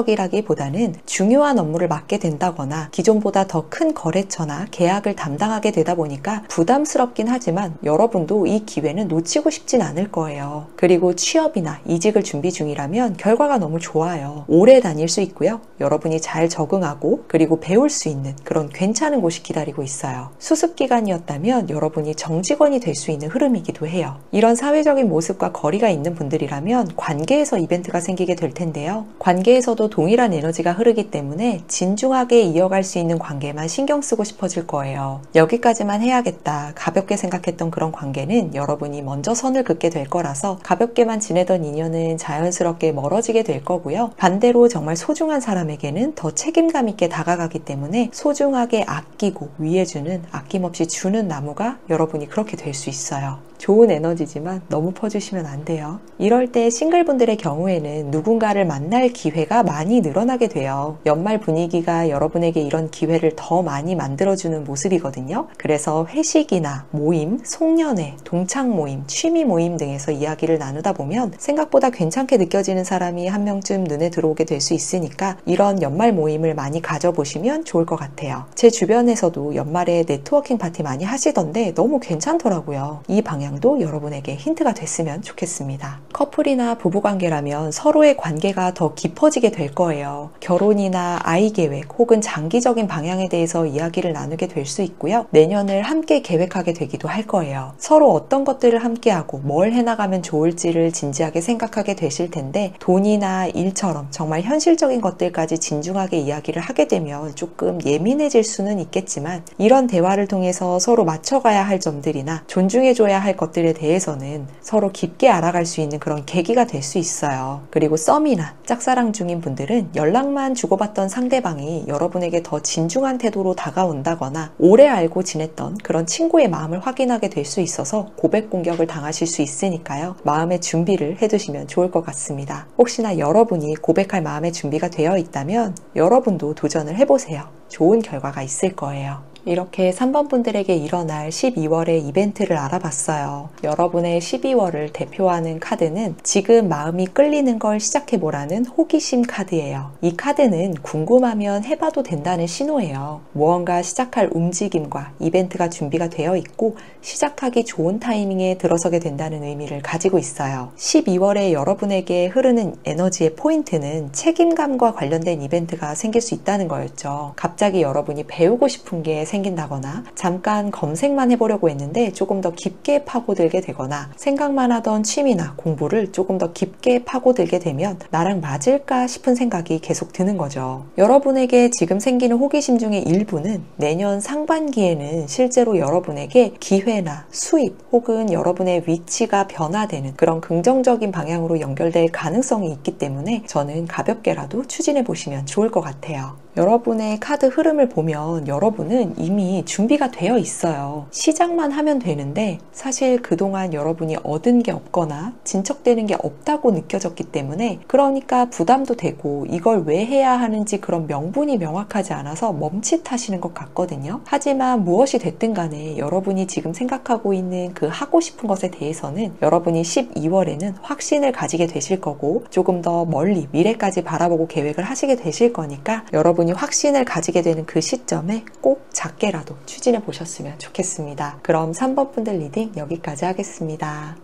일반적이라기보다는 중요한 업무를 맡게 된다거나 기존보다 더 큰 거래처나 계약을 담당하게 되다 보니까 부담스럽긴 하지만 여러분도 이 기회는 놓치고 싶진 않을 거예요. 그리고 취업이나 이직을 준비 중이라면 결과가 너무 좋아요. 오래 다닐 수 있고요. 여러분이 잘 적응하고 그리고 배울 수 있는 그런 괜찮은 곳이 기다리고 있어요. 수습 기간이었다면 여러분이 정직원이 될 수 있는 흐름이기도 해요. 이런 사회적인 모습과 거리가 있는 분들이라면 관계에서 이벤트가 생기게 될 텐데요. 관계에서도 동일한 에너지가 흐르기 때문에 진중하게 이어갈 수 있는 관계만 신경 쓰고 싶어질 거예요. 여기까지만 해야겠다 가볍게 생각했던 그런 관계는 여러분이 먼저 선을 긋게 될 거라서 가볍게만 지내던 인연은 자연스럽게 멀어지게 될 거고요. 반대로 정말 소중한 사람에게는 더 책임감 있게 다가가기 때문에 소중하게 아끼고 위해주는 아낌없이 주는 나무가 여러분이 그렇게 될 수 있어요. 좋은 에너지지만 너무 퍼주시면 안 돼요. 이럴 때 싱글분들의 경우에는 누군가를 만날 기회가 많이 늘어나게 돼요. 연말 분위기가 여러분에게 이런 기회를 더 많이 만들어주는 모습이거든요. 그래서 회식이나 모임, 송년회, 동창 모임, 취미 모임 등에서 이야기를 나누다 보면 생각보다 괜찮게 느껴지는 사람이 한 명쯤 눈에 들어오게 될 수 있으니까 이런 연말 모임을 많이 가져보시면 좋을 것 같아요. 제 주변에서도 연말에 네트워킹 파티 많이 하시던데 너무 괜찮더라고요. 이 방향도 여러분에게 힌트가 됐으면 좋겠습니다. 커플이나 부부관계라면 서로의 관계가 더 깊어지게 될 거예요. 결혼이나 아이 계획 혹은 장기적인 방향에 대해서 이야기를 나누게 될 수 있고요. 내년을 함께 계획하게 되기도 할 거예요. 서로 어떤 것들을 함께하고 뭘 해나가면 좋을지를 진지하게 생각하게 되실 텐데 돈이나 일처럼 정말 현실적인 것들까지 진중하게 이야기를 하게 되면 조금 예민해질 수는 있겠지만 이런 대화를 통해서 서로 맞춰가야 할 점들이나 존중해줘야 할 것들에 대해서는 서로 깊게 알아갈 수 있는 그런 계기가 될 수 있어요. 그리고 썸이나 짝사랑 중인 분들은 연락만 주고받던 상대방이 여러분에게 더 진중한 태도로 다가온다거나 오래 알고 지냈던 그런 친구의 마음을 확인하게 될 수 있어서 고백 공격을 당하실 수 있으니까요. 마음의 준비를 해두시면 좋을 것 같습니다. 혹시나 여러분이 고백할 마음의 준비가 되어 있다면 여러분도 도전을 해보세요. 좋은 결과가 있을 거예요. 이렇게 3번 분들에게 일어날 12월의 이벤트를 알아봤어요. 여러분의 12월을 대표하는 카드는 지금 마음이 끌리는 걸 시작해보라는 호기심 카드예요. 이 카드는 궁금하면 해봐도 된다는 신호예요. 무언가 시작할 움직임과 이벤트가 준비가 되어 있고 시작하기 좋은 타이밍에 들어서게 된다는 의미를 가지고 있어요. 12월에 여러분에게 흐르는 에너지의 포인트는 책임감과 관련된 이벤트가 생길 수 있다는 거였죠. 갑자기 여러분이 배우고 싶은 게 생긴다거나 잠깐 검색만 해보려고 했는데 조금 더 깊게 파고들게 되거나 생각만 하던 취미나 공부를 조금 더 깊게 파고들게 되면 나랑 맞을까 싶은 생각이 계속 드는 거죠. 여러분에게 지금 생기는 호기심 중에 일부는 내년 상반기에는 실제로 여러분에게 기회나 수입 혹은 여러분의 위치가 변화되는 그런 긍정적인 방향으로 연결될 가능성이 있기 때문에 저는 가볍게라도 추진해 보시면 좋을 것 같아요. 여러분의 카드 흐름을 보면 여러분은 이미 준비가 되어 있어요. 시작만 하면 되는데 사실 그동안 여러분이 얻은 게 없거나 진척되는 게 없다고 느껴졌기 때문에 그러니까 부담도 되고 이걸 왜 해야 하는지 그런 명분이 명확하지 않아서 멈칫하시는 것 같거든요. 하지만 무엇이 됐든 간에 여러분이 지금 생각하고 있는 그 하고 싶은 것에 대해서는 여러분이 12월에는 확신을 가지게 되실 거고 조금 더 멀리 미래까지 바라보고 계획을 하시게 되실 거니까 여러분이 확신을 가지게 되는 그 시점에 꼭 작게라도 추진해 보셨으면 좋겠습니다. 그럼 3번 분들 리딩 여기까지 하겠습니다.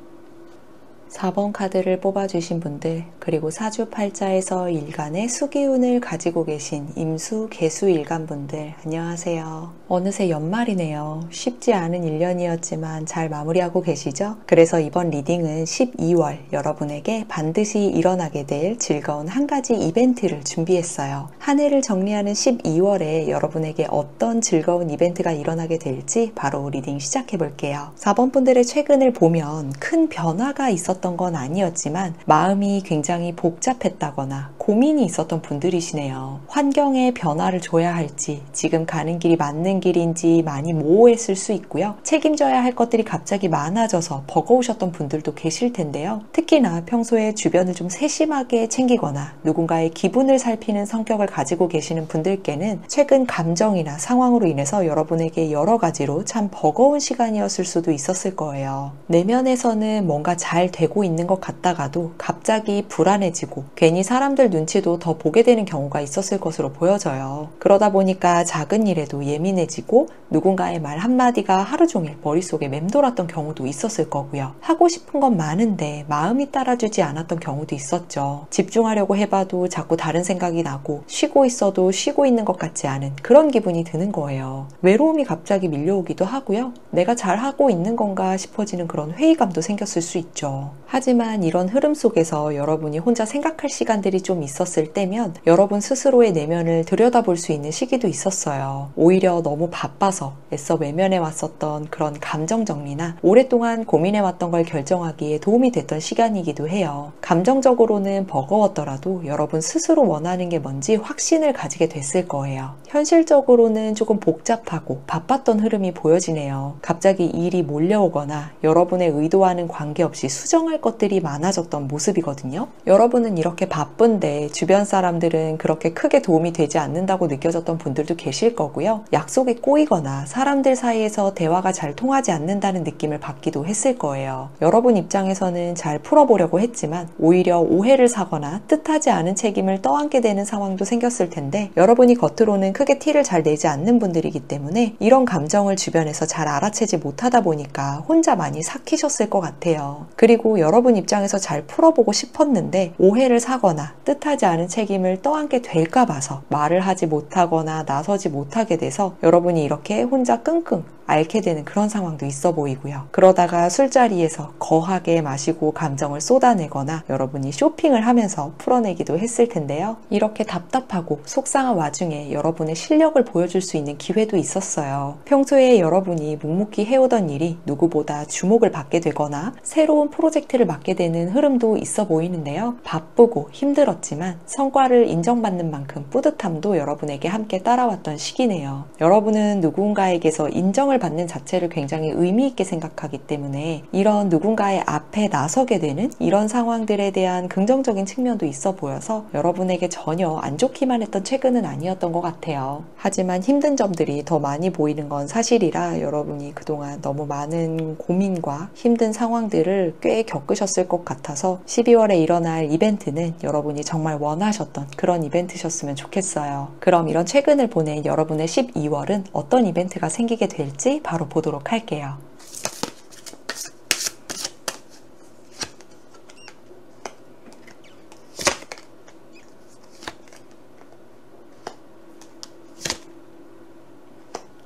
4번 카드를 뽑아주신 분들, 그리고 사주팔자에서 일간의 수기운을 가지고 계신 임수, 개수 일간분들 안녕하세요. 어느새 연말이네요. 쉽지 않은 1년이었지만 잘 마무리하고 계시죠? 그래서 이번 리딩은 12월 여러분에게 반드시 일어나게 될 즐거운 한 가지 이벤트를 준비했어요. 한 해를 정리하는 12월에 여러분에게 어떤 즐거운 이벤트가 일어나게 될지 바로 리딩 시작해 볼게요. 4번 분들의 최근을 보면 큰 변화가 있었던 건 아니었지만 마음이 굉장히 복잡했다거나 고민이 있었던 분들이시네요. 환경에 변화를 줘야 할지 지금 가는 길이 맞는 길인지 많이 모호했을 수 있고요. 책임져야 할 것들이 갑자기 많아져서 버거우셨던 분들도 계실 텐데요. 특히나 평소에 주변을 좀 세심하게 챙기거나 누군가의 기분을 살피는 성격을 가지고 계시는 분들께는 최근 감정이나 상황으로 인해서 여러분에게 여러 가지로 참 버거운 시간이었을 수도 있었을 거예요. 내면에서는 뭔가 잘 되고 있는 것 같다가도 갑자기 불안해지고 괜히 사람들 눈치도 더 보게 되는 경우가 있었을 것으로 보여져요. 그러다 보니까 작은 일에도 예민해지고 누군가의 말 한마디가 하루 종일 머릿속에 맴돌았던 경우도 있었을 거고요. 하고 싶은 건 많은데 마음이 따라주지 않았던 경우도 있었죠. 집중하려고 해봐도 자꾸 다른 생각이 나고 쉬고 있어도 쉬고 있는 것 같지 않은 그런 기분이 드는 거예요. 외로움이 갑자기 밀려오기도 하고요. 내가 잘하고 있는 건가 싶어지는 그런 회의감도 생겼을 수 있죠. 하지만 이런 흐름 속에서 여러분이 혼자 생각할 시간들이 좀 있었을 때면 여러분 스스로의 내면을 들여다볼 수 있는 시기도 있었어요. 오히려 너무 바빠서 애써 외면해 왔었던 그런 감정 정리나 오랫동안 고민해 왔던 걸 결정하기에 도움이 됐던 시간이기도 해요. 감정적으로는 버거웠더라도 여러분 스스로 원하는 게 뭔지 확신을 가지게 됐을 거예요. 현실적으로는 조금 복잡하고 바빴던 흐름이 보여지네요. 갑자기 일이 몰려오거나 여러분의 의도와는 관계없이 수정할 할 것들이 많아졌던 모습이거든요. 여러분은 이렇게 바쁜데 주변 사람들은 그렇게 크게 도움이 되지 않는다고 느껴졌던 분들도 계실 거고요. 약속이 꼬이거나 사람들 사이에서 대화가 잘 통하지 않는다는 느낌을 받기도 했을 거예요. 여러분 입장에서는 잘 풀어보려고 했지만 오히려 오해를 사거나 뜻하지 않은 책임을 떠안게 되는 상황도 생겼을 텐데, 여러분이 겉으로는 크게 티를 잘 내지 않는 분들이기 때문에 이런 감정을 주변에서 잘 알아채지 못하다 보니까 혼자 많이 삭히셨을 것 같아요. 그리고 여러분 입장에서 잘 풀어보고 싶었는데 오해를 사거나 뜻하지 않은 책임을 떠안게 될까 봐서 말을 하지 못하거나 나서지 못하게 돼서 여러분이 이렇게 혼자 끙끙 앓게 되는 그런 상황도 있어 보이고요. 그러다가 술자리에서 거하게 마시고 감정을 쏟아내거나 여러분이 쇼핑을 하면서 풀어내기도 했을 텐데요. 이렇게 답답하고 속상한 와중에 여러분의 실력을 보여줄 수 있는 기회도 있었어요. 평소에 여러분이 묵묵히 해오던 일이 누구보다 주목을 받게 되거나 새로운 프로젝트를 맡게 되는 흐름도 있어 보이는데요. 바쁘고 힘들었지만 성과를 인정받는 만큼 뿌듯함도 여러분에게 함께 따라왔던 시기네요. 여러분은 누군가에게서 인정을 받는 자체를 굉장히 의미 있게 생각하기 때문에 이런 누군가의 앞에 나서게 되는 이런 상황들에 대한 긍정적인 측면도 있어 보여서 여러분에게 전혀 안 좋기만 했던 최근은 아니었던 것 같아요. 하지만 힘든 점들이 더 많이 보이는 건 사실이라 여러분이 그동안 너무 많은 고민과 힘든 상황들을 꽤 겪으셨을 것 같아서 12월에 일어날 이벤트는 여러분이 정말 원하셨던 그런 이벤트셨으면 좋겠어요. 그럼 이런 최근을 보낸 여러분의 12월은 어떤 이벤트가 생기게 될지 바로 보도록 할게요.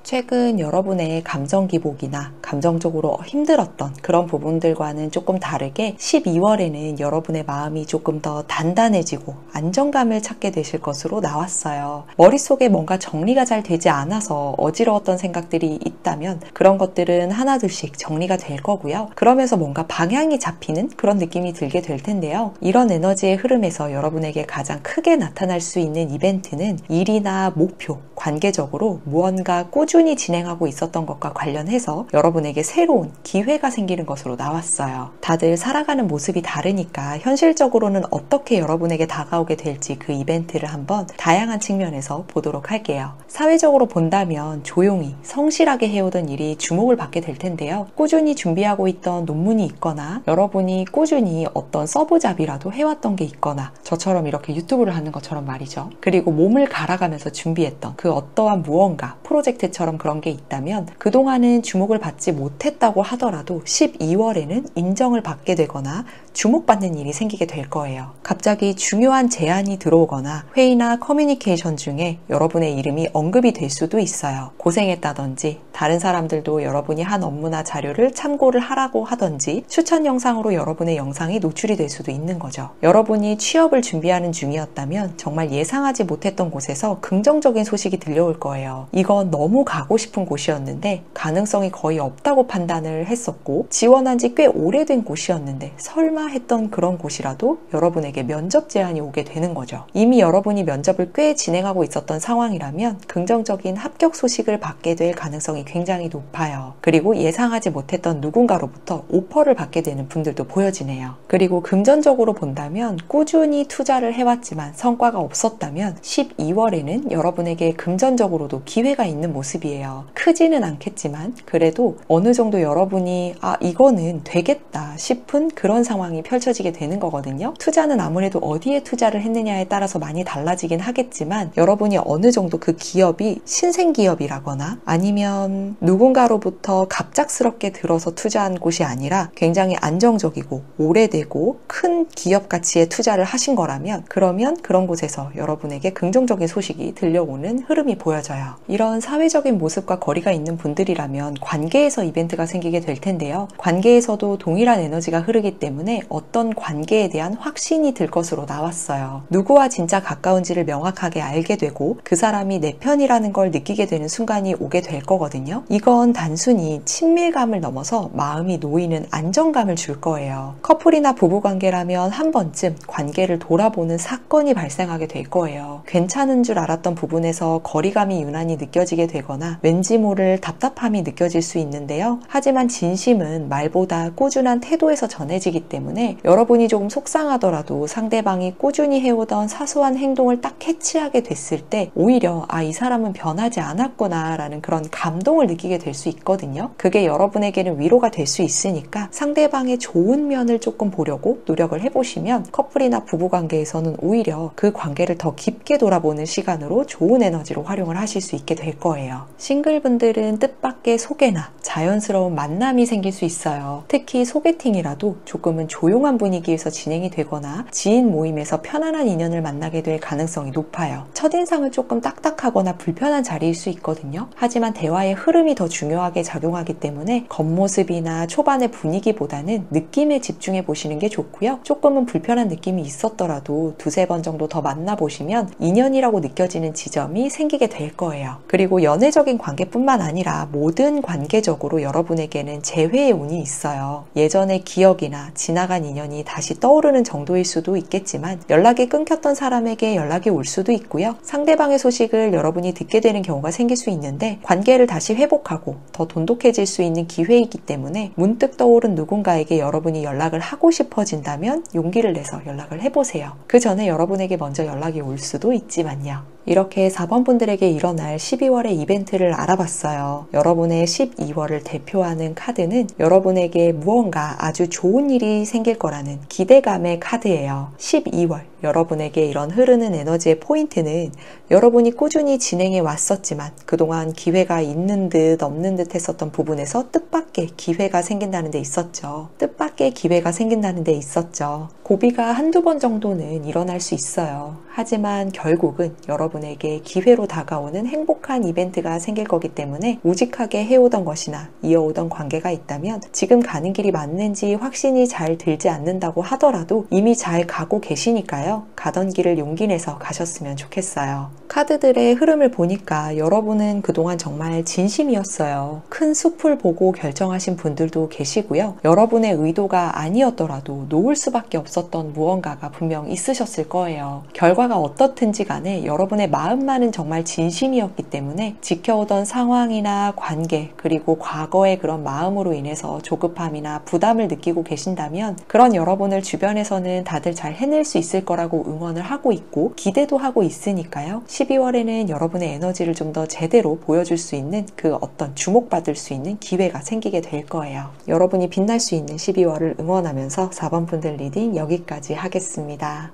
최근 여러분의 감정 기복이나 감정적으로 힘들었던 그런 부분들과는 조금 다르게 12월에는 여러분의 마음이 조금 더 단단해지고 안정감을 찾게 되실 것으로 나왔어요. 머릿속에 뭔가 정리가 잘 되지 않아서 어지러웠던 생각들이 있다면 그런 것들은 하나둘씩 정리가 될 거고요. 그러면서 뭔가 방향이 잡히는 그런 느낌이 들게 될 텐데요. 이런 에너지의 흐름에서 여러분에게 가장 크게 나타날 수 있는 이벤트는 일이나 목표, 관계적으로 무언가 꾸준히 진행하고 있었던 것과 관련해서 여러분에게 새로운 기회가 생기는 것으로 나왔어요. 다들 살아가는 모습이 다르니까 현실적으로는 어떻게 여러분에게 다가오게 될지 그 이벤트를 한번 다양한 측면에서 보도록 할게요. 사회적으로 본다면 조용히 성실하게 해오던 일이 주목을 받게 될 텐데요. 꾸준히 준비하고 있던 논문이 있거나 여러분이 꾸준히 어떤 서브잡이라도 해왔던 게 있거나 저처럼 이렇게 유튜브를 하는 것처럼 말이죠. 그리고 몸을 갈아가면서 준비했던 그 어떠한 무언가 프로젝트처럼 그런 게 있다면 그동안은 주목을 받지 못했다고 하더라도 12월에는 인정을 받게 되거나 주목받는 일이 생기게 될 거예요. 갑자기 중요한 제안이 들어오거나 회의나 커뮤니케이션 중에 여러분의 이름이 언급이 될 수도 있어요. 고생했다든지 다른 사람들도 여러분이 한 업무나 자료를 참고를 하라고 하든지 추천 영상으로 여러분의 영상이 노출이 될 수도 있는 거죠. 여러분이 취업을 준비하는 중이었다면 정말 예상하지 못했던 곳에서 긍정적인 소식이 들려올 거예요. 이건 너무 가고 싶은 곳이었는데 가능성이 거의 없다고 판단을 했었고 지원한 지 꽤 오래된 곳이었는데 설마 했던 그런 곳이라도 여러분에게 면접 제안이 오게 되는 거죠. 이미 여러분이 면접을 꽤 진행하고 있었던 상황이라면 긍정적인 합격 소식을 받게 될 가능성이 굉장히 높아요. 그리고 예상하지 못했던 누군가로부터 오퍼를 받게 되는 분들도 보여지네요. 그리고 금전적으로 본다면 꾸준히 투자를 해왔지만 성과가 없었다면 12월에는 여러분에게 금전적으로도 기회가 있는 모습이에요. 크지는 않겠지만 그래도 어느 정도 여러분이 이거는 되겠다 싶은 그런 상황이 펼쳐지게 되는 거거든요. 투자는 아무래도 어디에 투자를 했느냐에 따라서 많이 달라지긴 하겠지만 여러분이 어느 정도 그 기업이 신생기업이라거나 아니면 누군가로부터 갑작스럽게 들어서 투자한 곳이 아니라 굉장히 안정적이고 오래되고 큰 기업 가치에 투자를 하신 거라면 그러면 그런 곳에서 여러분에게 긍정적인 소식이 들려오는 흐름이 보여져요. 이런 사회적인 모습과 거리가 있는 분들이라면 관계에서 이벤트가 생기게 될 텐데요. 관계에서도 동일한 에너지가 흐르기 때문에 어떤 관계에 대한 확신이 들 것으로 나왔어요. 누구와 진짜 가까운지를 명확하게 알게 되고 그 사람이 내 편이라는 걸 느끼게 되는 순간이 오게 될 거거든요. 이건 단순히 친밀감을 넘어서 마음이 놓이는 안정감을 줄 거예요. 커플이나 부부관계라면 한 번쯤 관계를 돌아보는 사건이 발생하게 될 거예요. 괜찮은 줄 알았던 부분에서 거리감이 유난히 느껴지게 되거나 왠지 모를 답답함이 느껴질 수 있는데요. 하지만 진심은 말보다 꾸준한 태도에서 전해지기 때문에 때문에 여러분이 조금 속상하더라도 상대방이 꾸준히 해오던 사소한 행동을 딱 캐치하게 됐을 때 오히려 이 사람은 변하지 않았구나 라는 그런 감동을 느끼게 될 수 있거든요. 그게 여러분에게는 위로가 될 수 있으니까 상대방의 좋은 면을 조금 보려고 노력을 해보시면 커플이나 부부관계에서는 오히려 그 관계를 더 깊게 돌아보는 시간으로 좋은 에너지로 활용을 하실 수 있게 될 거예요. 싱글분들은 뜻밖의 소개나 자연스러운 만남이 생길 수 있어요. 특히 소개팅이라도 조금은 조용한 분위기에서 진행이 되거나 지인 모임에서 편안한 인연을 만나게 될 가능성이 높아요. 첫인상은 조금 딱딱하거나 불편한 자리일 수 있거든요. 하지만 대화의 흐름이 더 중요하게 작용하기 때문에 겉모습이나 초반의 분위기보다는 느낌에 집중해 보시는 게 좋고요. 조금은 불편한 느낌이 있었더라도 두세 번 정도 더 만나보시면 인연이라고 느껴지는 지점이 생기게 될 거예요. 그리고 연애적인 관계뿐만 아니라 모든 관계적으로 여러분에게는 재회의 운이 있어요. 예전의 기억이나 지나간 인연이 다시 떠오르는 정도일 수도 있겠지만 연락이 끊겼던 사람에게 연락이 올 수도 있고요. 상대방의 소식을 여러분이 듣게 되는 경우가 생길 수 있는데 관계를 다시 회복하고 더 돈독해질 수 있는 기회이기 때문에 문득 떠오른 누군가에게 여러분이 연락을 하고 싶어진다면 용기를 내서 연락을 해보세요. 그 전에 여러분에게 먼저 연락이 올 수도 있지만요. 이렇게 4번 분들에게 일어날 12월의 이벤트를 알아봤어요. 여러분의 12월을 대표하는 카드는 여러분에게 무언가 아주 좋은 일이 생길 거라는 기대감의 카드예요. 12월 여러분에게 이런 흐르는 에너지의 포인트는 여러분이 꾸준히 진행해 왔었지만 그동안 기회가 있는 듯 없는 듯 했었던 부분에서 뜻밖의 기회가 생긴다는 데 있었죠. 뜻밖의 기회가 생긴다는 데 있었죠. 고비가 한두 번 정도는 일어날 수 있어요. 하지만 결국은 여러분에게 기회로 다가오는 행복한 이벤트가 생길 거기 때문에 우직하게 해오던 것이나 이어오던 관계가 있다면 지금 가는 길이 맞는지 확신이 잘 들지 않는다고 하더라도 이미 잘 가고 계시니까요. 가던 길을 용기 내서 가셨으면 좋겠어요. 카드들의 흐름을 보니까 여러분은 그동안 정말 진심이었어요. 큰 숲을 보고 결정하신 분들도 계시고요. 여러분의 의도가 아니었더라도 놓을 수밖에 없었던 무언가가 분명 있으셨을 거예요. 결과가 어떻든지 간에 여러분의 마음만은 정말 진심이었기 때문에 지켜오던 상황이나 관계 그리고 과거의 그런 마음으로 인해서 조급함이나 부담을 느끼고 계신다면 그런 여러분을 주변에서는 다들 잘 해낼 수 있을 거라고 응원을 하고 있고 기대도 하고 있으니까요. 12월에는 여러분의 에너지를 좀 더 제대로 보여줄 수 있는 그 어떤 주목받을 수 있는 기회가 생기게 될 거예요. 여러분이 빛날 수 있는 12월을 응원하면서 4번 분들 리딩 여기까지 하겠습니다.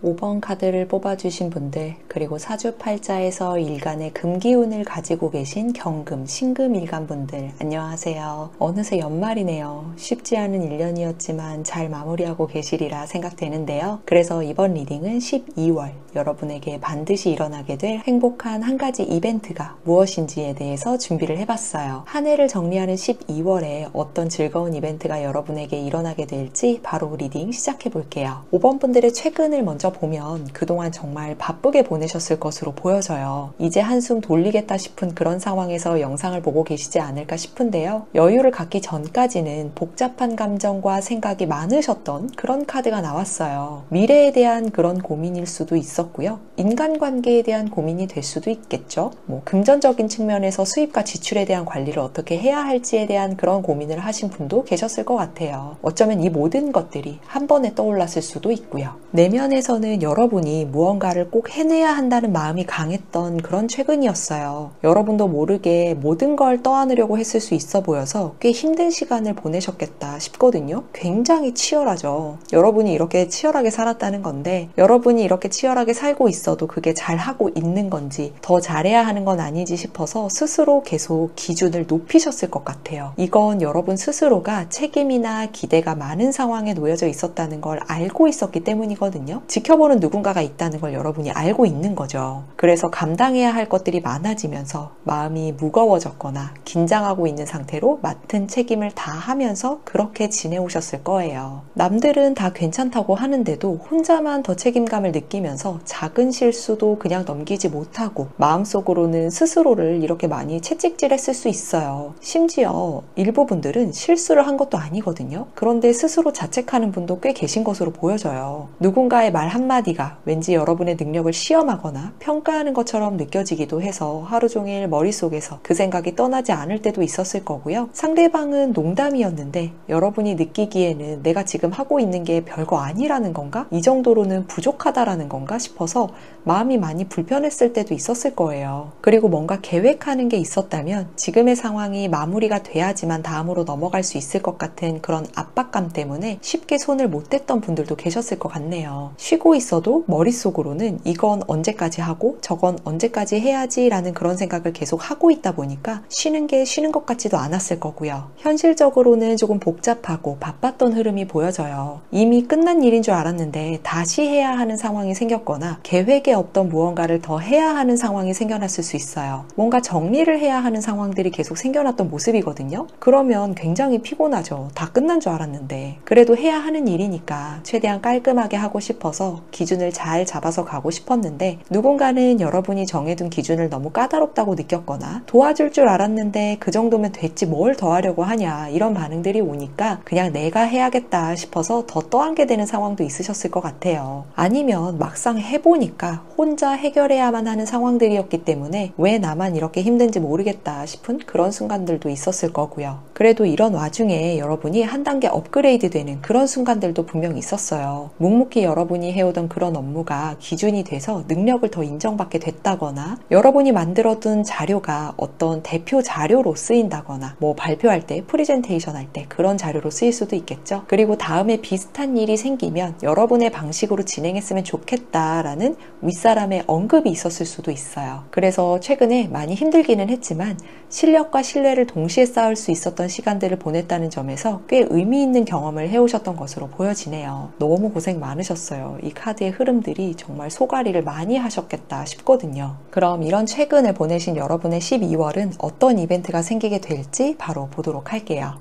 5번 카드를 뽑아주신 분들 그리고 사주팔자에서 일간의 금기운을 가지고 계신 경금, 신금 일간 분들 안녕하세요. 어느새 연말이네요. 쉽지 않은 1년이었지만 잘 마무리하고 계시리라 생각되는데요. 그래서 이번 리딩은 12월 여러분에게 반드시 일어나게 될 행복한 한 가지 이벤트가 무엇인지에 대해서 준비를 해봤어요. 한 해를 정리하는 12월에 어떤 즐거운 이벤트가 여러분에게 일어나게 될지 바로 리딩 시작해 볼게요. 5번 분들의 최근을 먼저 보면 그동안 정말 바쁘게 보내셨을 것으로 보여져요. 이제 한숨 돌리겠다 싶은 그런 상황에서 영상을 보고 계시지 않을까 싶은데요. 여유를 갖기 전까지는 복잡한 감정과 생각이 많으셨던 그런 카드가 나왔어요. 미래에 대한 그런 고민일 수도 있었고요. 인간관계에 대한 고민이 될 수도 있겠죠. 금전적인 측면에서 수입과 지출에 대한 관리를 어떻게 해야 할지에 대한 그런 고민을 하신 분도 계셨을 것 같아요. 어쩌면 이 모든 것들이 한 번에 떠올랐을 수도 있고요. 내면에서는 여러분이 무언가를 꼭 해내야 한다는 마음이 강했던 그런 최근이었어요. 여러분도 모르게 모든 걸 떠안으려고 했을 수 있어 보여서 꽤 힘든 시간을 보내셨겠다 싶거든요. 굉장히 치열하죠. 여러분이 이렇게 치열하게 살았다는 건데 여러분이 이렇게 치열하게 살고 있어도 그게 잘하고 있는 건지 더 잘해야 하는 건 아니지 싶어서 스스로 계속 기준을 높이셨을 것 같아요. 이건 여러분 스스로가 책임이나 기대가 많은 상황에 놓여져 있었다는 걸 알고 있었기 때문이거든요. 지켜보는 누군가가 있다는 걸 여러분이 알고 있는 거죠. 그래서 감당해야 할 것들이 많아지면서 마음이 무거워졌거나 긴장하고 있는 상태로 맡은 책임을 다 하면서 그렇게 지내오셨을 거예요. 남들은 다 괜찮다고 하는데도 혼자만 더 책임감을 느끼면서 작은 실수도 그냥 넘기지 못하고 마음속으로는 스스로를 이렇게 많이 채찍질했을 수 있어요. 심지어 일부 분들은 실수를 한 것도 아니거든요. 그런데 스스로 자책하는 분도 꽤 계신 것으로 보여져요. 누군가의 말 한마디가 왠지 여러분의 능력을 시험하거나 평가하는 것처럼 느껴지기도 해서 하루 종일 머릿속에서 그 생각이 떠나지 않을 때도 있었을 거고요. 상대방은 농담이었는데 여러분이 느끼기에는 내가 지금 하고 있는 게 별거 아니라는 건가? 이 정도로는 부족하다라는 건가 싶어서 마음이 많이 불편했을 때도 있었을 거예요. 그리고 뭔가 계획하는 게 있었다면 지금의 상황이 마무리가 돼야지만 다음으로 넘어갈 수 있을 것 같은 그런 압박감 때문에 쉽게 손을 못 댔던 분들도 계셨을 것 같네요. 쉬고 있어도 머릿속으로는 이건 언제까지 하고 저건 언제까지 해야지 라는 그런 생각을 계속 하고 있다 보니까 쉬는 게 쉬는 것 같지도 않았을 거고요. 현실적으로는 조금 복잡하고 바빴던 흐름이 보여져요. 이미 끝난 일인 줄 알았는데 다시 해야 하는 상황이 생겼거나 계획에 없던 무언가를 더 해야 하는 상황이 생겨났을 수 있어요. 뭔가 정리를 해야 하는 상황들이 계속 생겨났던 모습이거든요. 그러면 굉장히 피곤하죠. 다 끝난 줄 알았는데. 그래도 해야 하는 일이니까 최대한 깔끔하게 하고 싶어서 기준을 잘 잡아서 가고 싶었는데 누군가는 여러분이 정해둔 기준을 너무 까다롭다고 느꼈거나 도와줄 줄 알았는데 그 정도면 됐지 뭘 더 하려고 하냐 이런 반응들이 오니까 그냥 내가 해야겠다 싶어서 더 떠안게 되는 상황도 있으셨을 것 같아요. 아니면 막상 해보니까 혼자 해결해야만 하는 상황들이었기 때문에 왜 나만 이렇게 힘든지 모르겠다 싶은 그런 순간들도 있었을 거고요. 그래도 이런 와중에 여러분이 한 단계 업그레이드 되는 그런 순간들도 분명 있었어요. 묵묵히 여러분이 해오던 그런 업무가 기준이 돼서 능력을 더 인정받게 됐다거나 여러분이 만들어둔 자료가 어떤 대표 자료로 쓰인다거나 뭐 발표할 때 프리젠테이션 할 때 그런 자료로 쓰일 수도 있겠죠. 그리고 다음에 비슷한 일이 생기면 여러분의 방식으로 진행했으면 좋겠다라는 윗사람의 언급이 있었을 수도 있어요. 그래서 최근에 많이 힘들기는 했지만 실력과 신뢰를 동시에 쌓을 수 있었던 시간들을 보냈다는 점에서 꽤 의미 있는 경험을 해오셨던 것으로 보여지네요. 너무 고생 많으셨어요. 이 카드의 흐름들이 정말 소가리를 많이 하셨겠다 싶거든요. 그럼 이런 최근에 보내신 여러분의 12월은 어떤 이벤트가 생기게 될지 바로 보도록 할게요.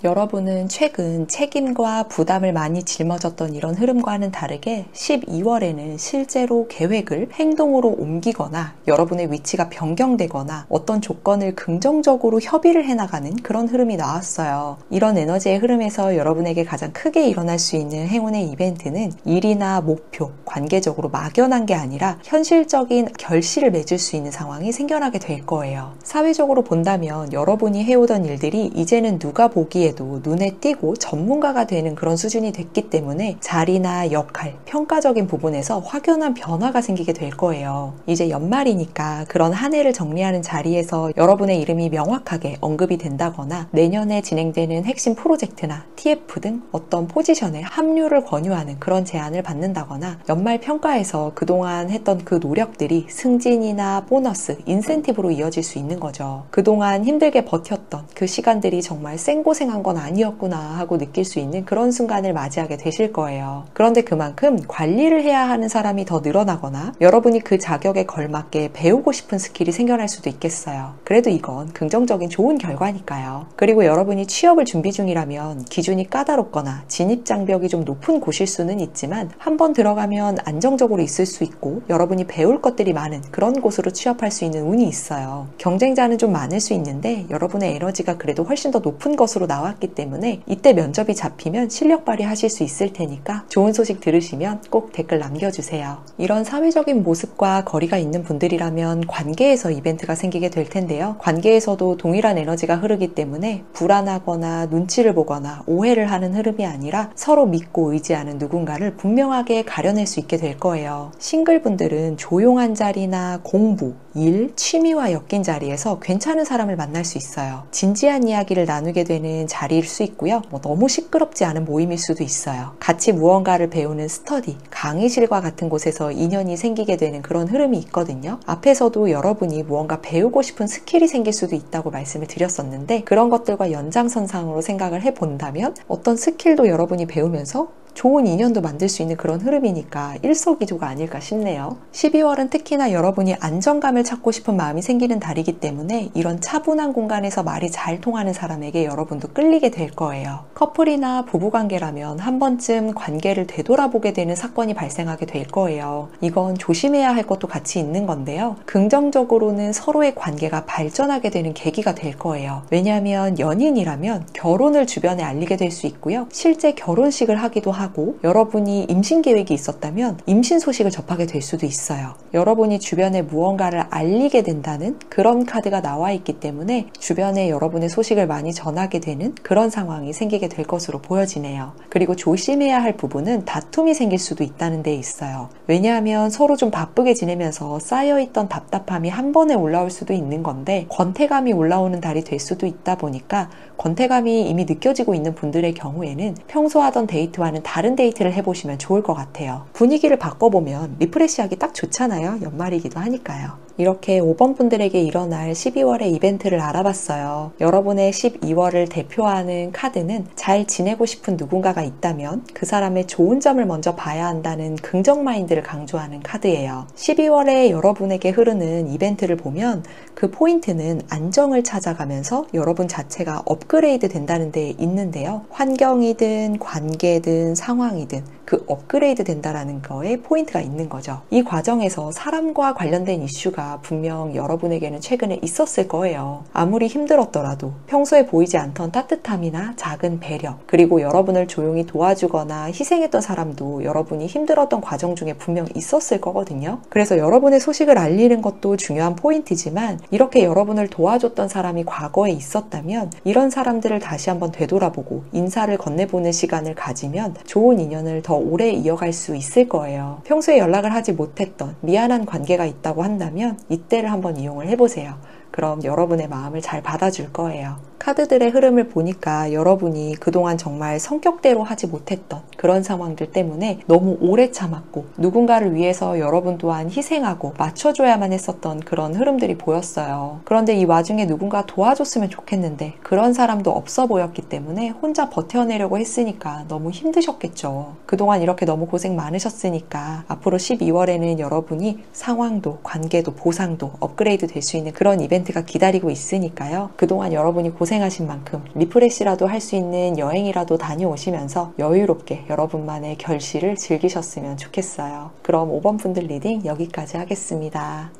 여러분은 최근 책임과 부담을 많이 짊어졌던 이런 흐름과는 다르게 12월에는 실제로 계획을 행동으로 옮기거나 여러분의 위치가 변경되거나 어떤 조건을 긍정적으로 협의를 해나가는 그런 흐름이 나왔어요. 이런 에너지의 흐름에서 여러분에게 가장 크게 일어날 수 있는 행운의 이벤트는 일이나 목표, 관계적으로 막연한 게 아니라 현실적인 결실을 맺을 수 있는 상황이 생겨나게 될 거예요. 사회적으로 본다면 여러분이 해오던 일들이 이제는 누가 보기에 눈에 띄고 전문가가 되는 그런 수준이 됐기 때문에 자리나 역할, 평가적인 부분에서 확연한 변화가 생기게 될 거예요. 이제 연말이니까 그런 한 해를 정리하는 자리에서 여러분의 이름이 명확하게 언급이 된다거나 내년에 진행되는 핵심 프로젝트나 TF 등 어떤 포지션에 합류를 권유하는 그런 제안을 받는다거나 연말 평가에서 그동안 했던 그 노력들이 승진이나 보너스, 인센티브로 이어질 수 있는 거죠. 그동안 힘들게 버텼던 그 시간들이 정말 생고생한 건 아니었구나 하고 느낄 수 있는 그런 순간을 맞이하게 되실 거예요. 그런데 그만큼 관리를 해야 하는 사람이 더 늘어나거나 여러분이 그 자격에 걸맞게 배우고 싶은 스킬이 생겨날 수도 있겠어요. 그래도 이건 긍정적인 좋은 결과니까요. 그리고 여러분이 취업을 준비 중이라면 기준이 까다롭거나 진입 장벽이 좀 높은 곳일 수는 있지만 한번 들어가면 안정적으로 있을 수 있고 여러분이 배울 것들이 많은 그런 곳으로 취업할 수 있는 운이 있어요. 경쟁자는 좀 많을 수 있는데 여러분의 에너지가 그래도 훨씬 더 높은 것으로 나왔기 때문에 이때 면접이 잡히면 실력 발휘하실 수 있을 테니까 좋은 소식 들으시면 꼭 댓글 남겨주세요. 이런 사회적인 모습과 거리가 있는 분들이라면 관계에서 이벤트가 생기게 될 텐데요. 관계에서도 동일한 에너지가 흐르기 때문에 불안하거나 눈치를 보거나 오해를 하는 흐름이 아니라 서로 믿고 의지하는 누군가를 분명하게 가려낼 수 있게 될 거예요. 싱글분들은 조용한 자리나 공부, 일, 취미와 엮인 자리에서 괜찮은 사람을 만날 수 있어요. 진지한 이야기를 나누게 되는 자리일 수 있고요. 너무 시끄럽지 않은 모임일 수도 있어요. 같이 무언가를 배우는 스터디, 강의실과 같은 곳에서 인연이 생기게 되는 그런 흐름이 있거든요. 앞에서도 여러분이 무언가 배우고 싶은 스킬이 생길 수도 있다고 말씀을 드렸었는데 그런 것들과 연장선상으로 생각을 해본다면 어떤 스킬도 여러분이 배우면서 좋은 인연도 만들 수 있는 그런 흐름이니까 일석이조가 아닐까 싶네요. 12월은 특히나 여러분이 안정감을 찾고 싶은 마음이 생기는 달이기 때문에 이런 차분한 공간에서 말이 잘 통하는 사람에게 여러분도 끌리게 될 거예요. 커플이나 부부관계라면 한 번쯤 관계를 되돌아보게 되는 사건이 발생하게 될 거예요. 이건 조심해야 할 것도 같이 있는 건데요. 긍정적으로는 서로의 관계가 발전하게 되는 계기가 될 거예요. 왜냐하면 연인이라면 결혼을 주변에 알리게 될 수 있고요. 실제 결혼식을 하기도 하고 여러분이 임신 계획이 있었다면 임신 소식을 접하게 될 수도 있어요. 여러분이 주변에 무언가를 알리게 된다는 그런 카드가 나와 있기 때문에 주변에 여러분의 소식을 많이 전하게 되는 그런 상황이 생기게 될 것으로 보여지네요. 그리고 조심해야 할 부분은 다툼이 생길 수도 있다는 데 있어요. 왜냐하면 서로 좀 바쁘게 지내면서 쌓여있던 답답함이 한 번에 올라올 수도 있는 건데 권태감이 올라오는 달이 될 수도 있다 보니까 권태감이 이미 느껴지고 있는 분들의 경우에는 평소 하던 데이트와는 다른 데이트를 해보시면 좋을 것 같아요. 분위기를 바꿔보면 리프레시하기 딱 좋잖아요. 연말이기도 하니까요. 이렇게 5번 분들에게 일어날 12월의 이벤트를 알아봤어요. 여러분의 12월을 대표하는 카드는 잘 지내고 싶은 누군가가 있다면 그 사람의 좋은 점을 먼저 봐야 한다는 긍정 마인드를 강조하는 카드예요. 12월에 여러분에게 흐르는 이벤트를 보면 그 포인트는 안정을 찾아가면서 여러분 자체가 업그레이드 된다는 데 있는데요. 환경이든 관계든 상황이든 그 업그레이드 된다라는 거에 포인트가 있는 거죠. 이 과정에서 사람과 관련된 이슈가 분명 여러분에게는 최근에 있었을 거예요. 아무리 힘들었더라도 평소에 보이지 않던 따뜻함이나 작은 배려, 그리고 여러분을 조용히 도와주거나 희생했던 사람도 여러분이 힘들었던 과정 중에 분명 있었을 거거든요. 그래서 여러분의 소식을 알리는 것도 중요한 포인트지만 이렇게 여러분을 도와줬던 사람이 과거에 있었다면 이런 사람들을 다시 한번 되돌아보고 인사를 건네보는 시간을 가지면 좋은 인연을 더 오래 이어갈 수 있을 거예요. 평소에 연락을 하지 못했던 미안한 관계가 있다고 한다면 이때를 한번 이용을 해보세요. 그럼 여러분의 마음을 잘 받아줄 거예요. 카드들의 흐름을 보니까 여러분이 그동안 정말 성격대로 하지 못했던 그런 상황들 때문에 너무 오래 참았고 누군가를 위해서 여러분 또한 희생하고 맞춰줘야만 했었던 그런 흐름들이 보였어요. 그런데 이 와중에 누군가 도와줬으면 좋겠는데 그런 사람도 없어 보였기 때문에 혼자 버텨내려고 했으니까 너무 힘드셨겠죠. 그동안 이렇게 너무 고생 많으셨으니까 앞으로 12월에는 여러분이 상황도 관계도 보상도 업그레이드 될 수 있는 그런 이벤트가 기다리고 있으니까요. 그동안 여러분이 고생하신 만큼 리프레시라도 할 수 있는 여행이라도 다녀오시면서 여유롭게 여러분만의 결실을 즐기셨으면 좋겠어요. 그럼 5번 분들 리딩 여기까지 하겠습니다.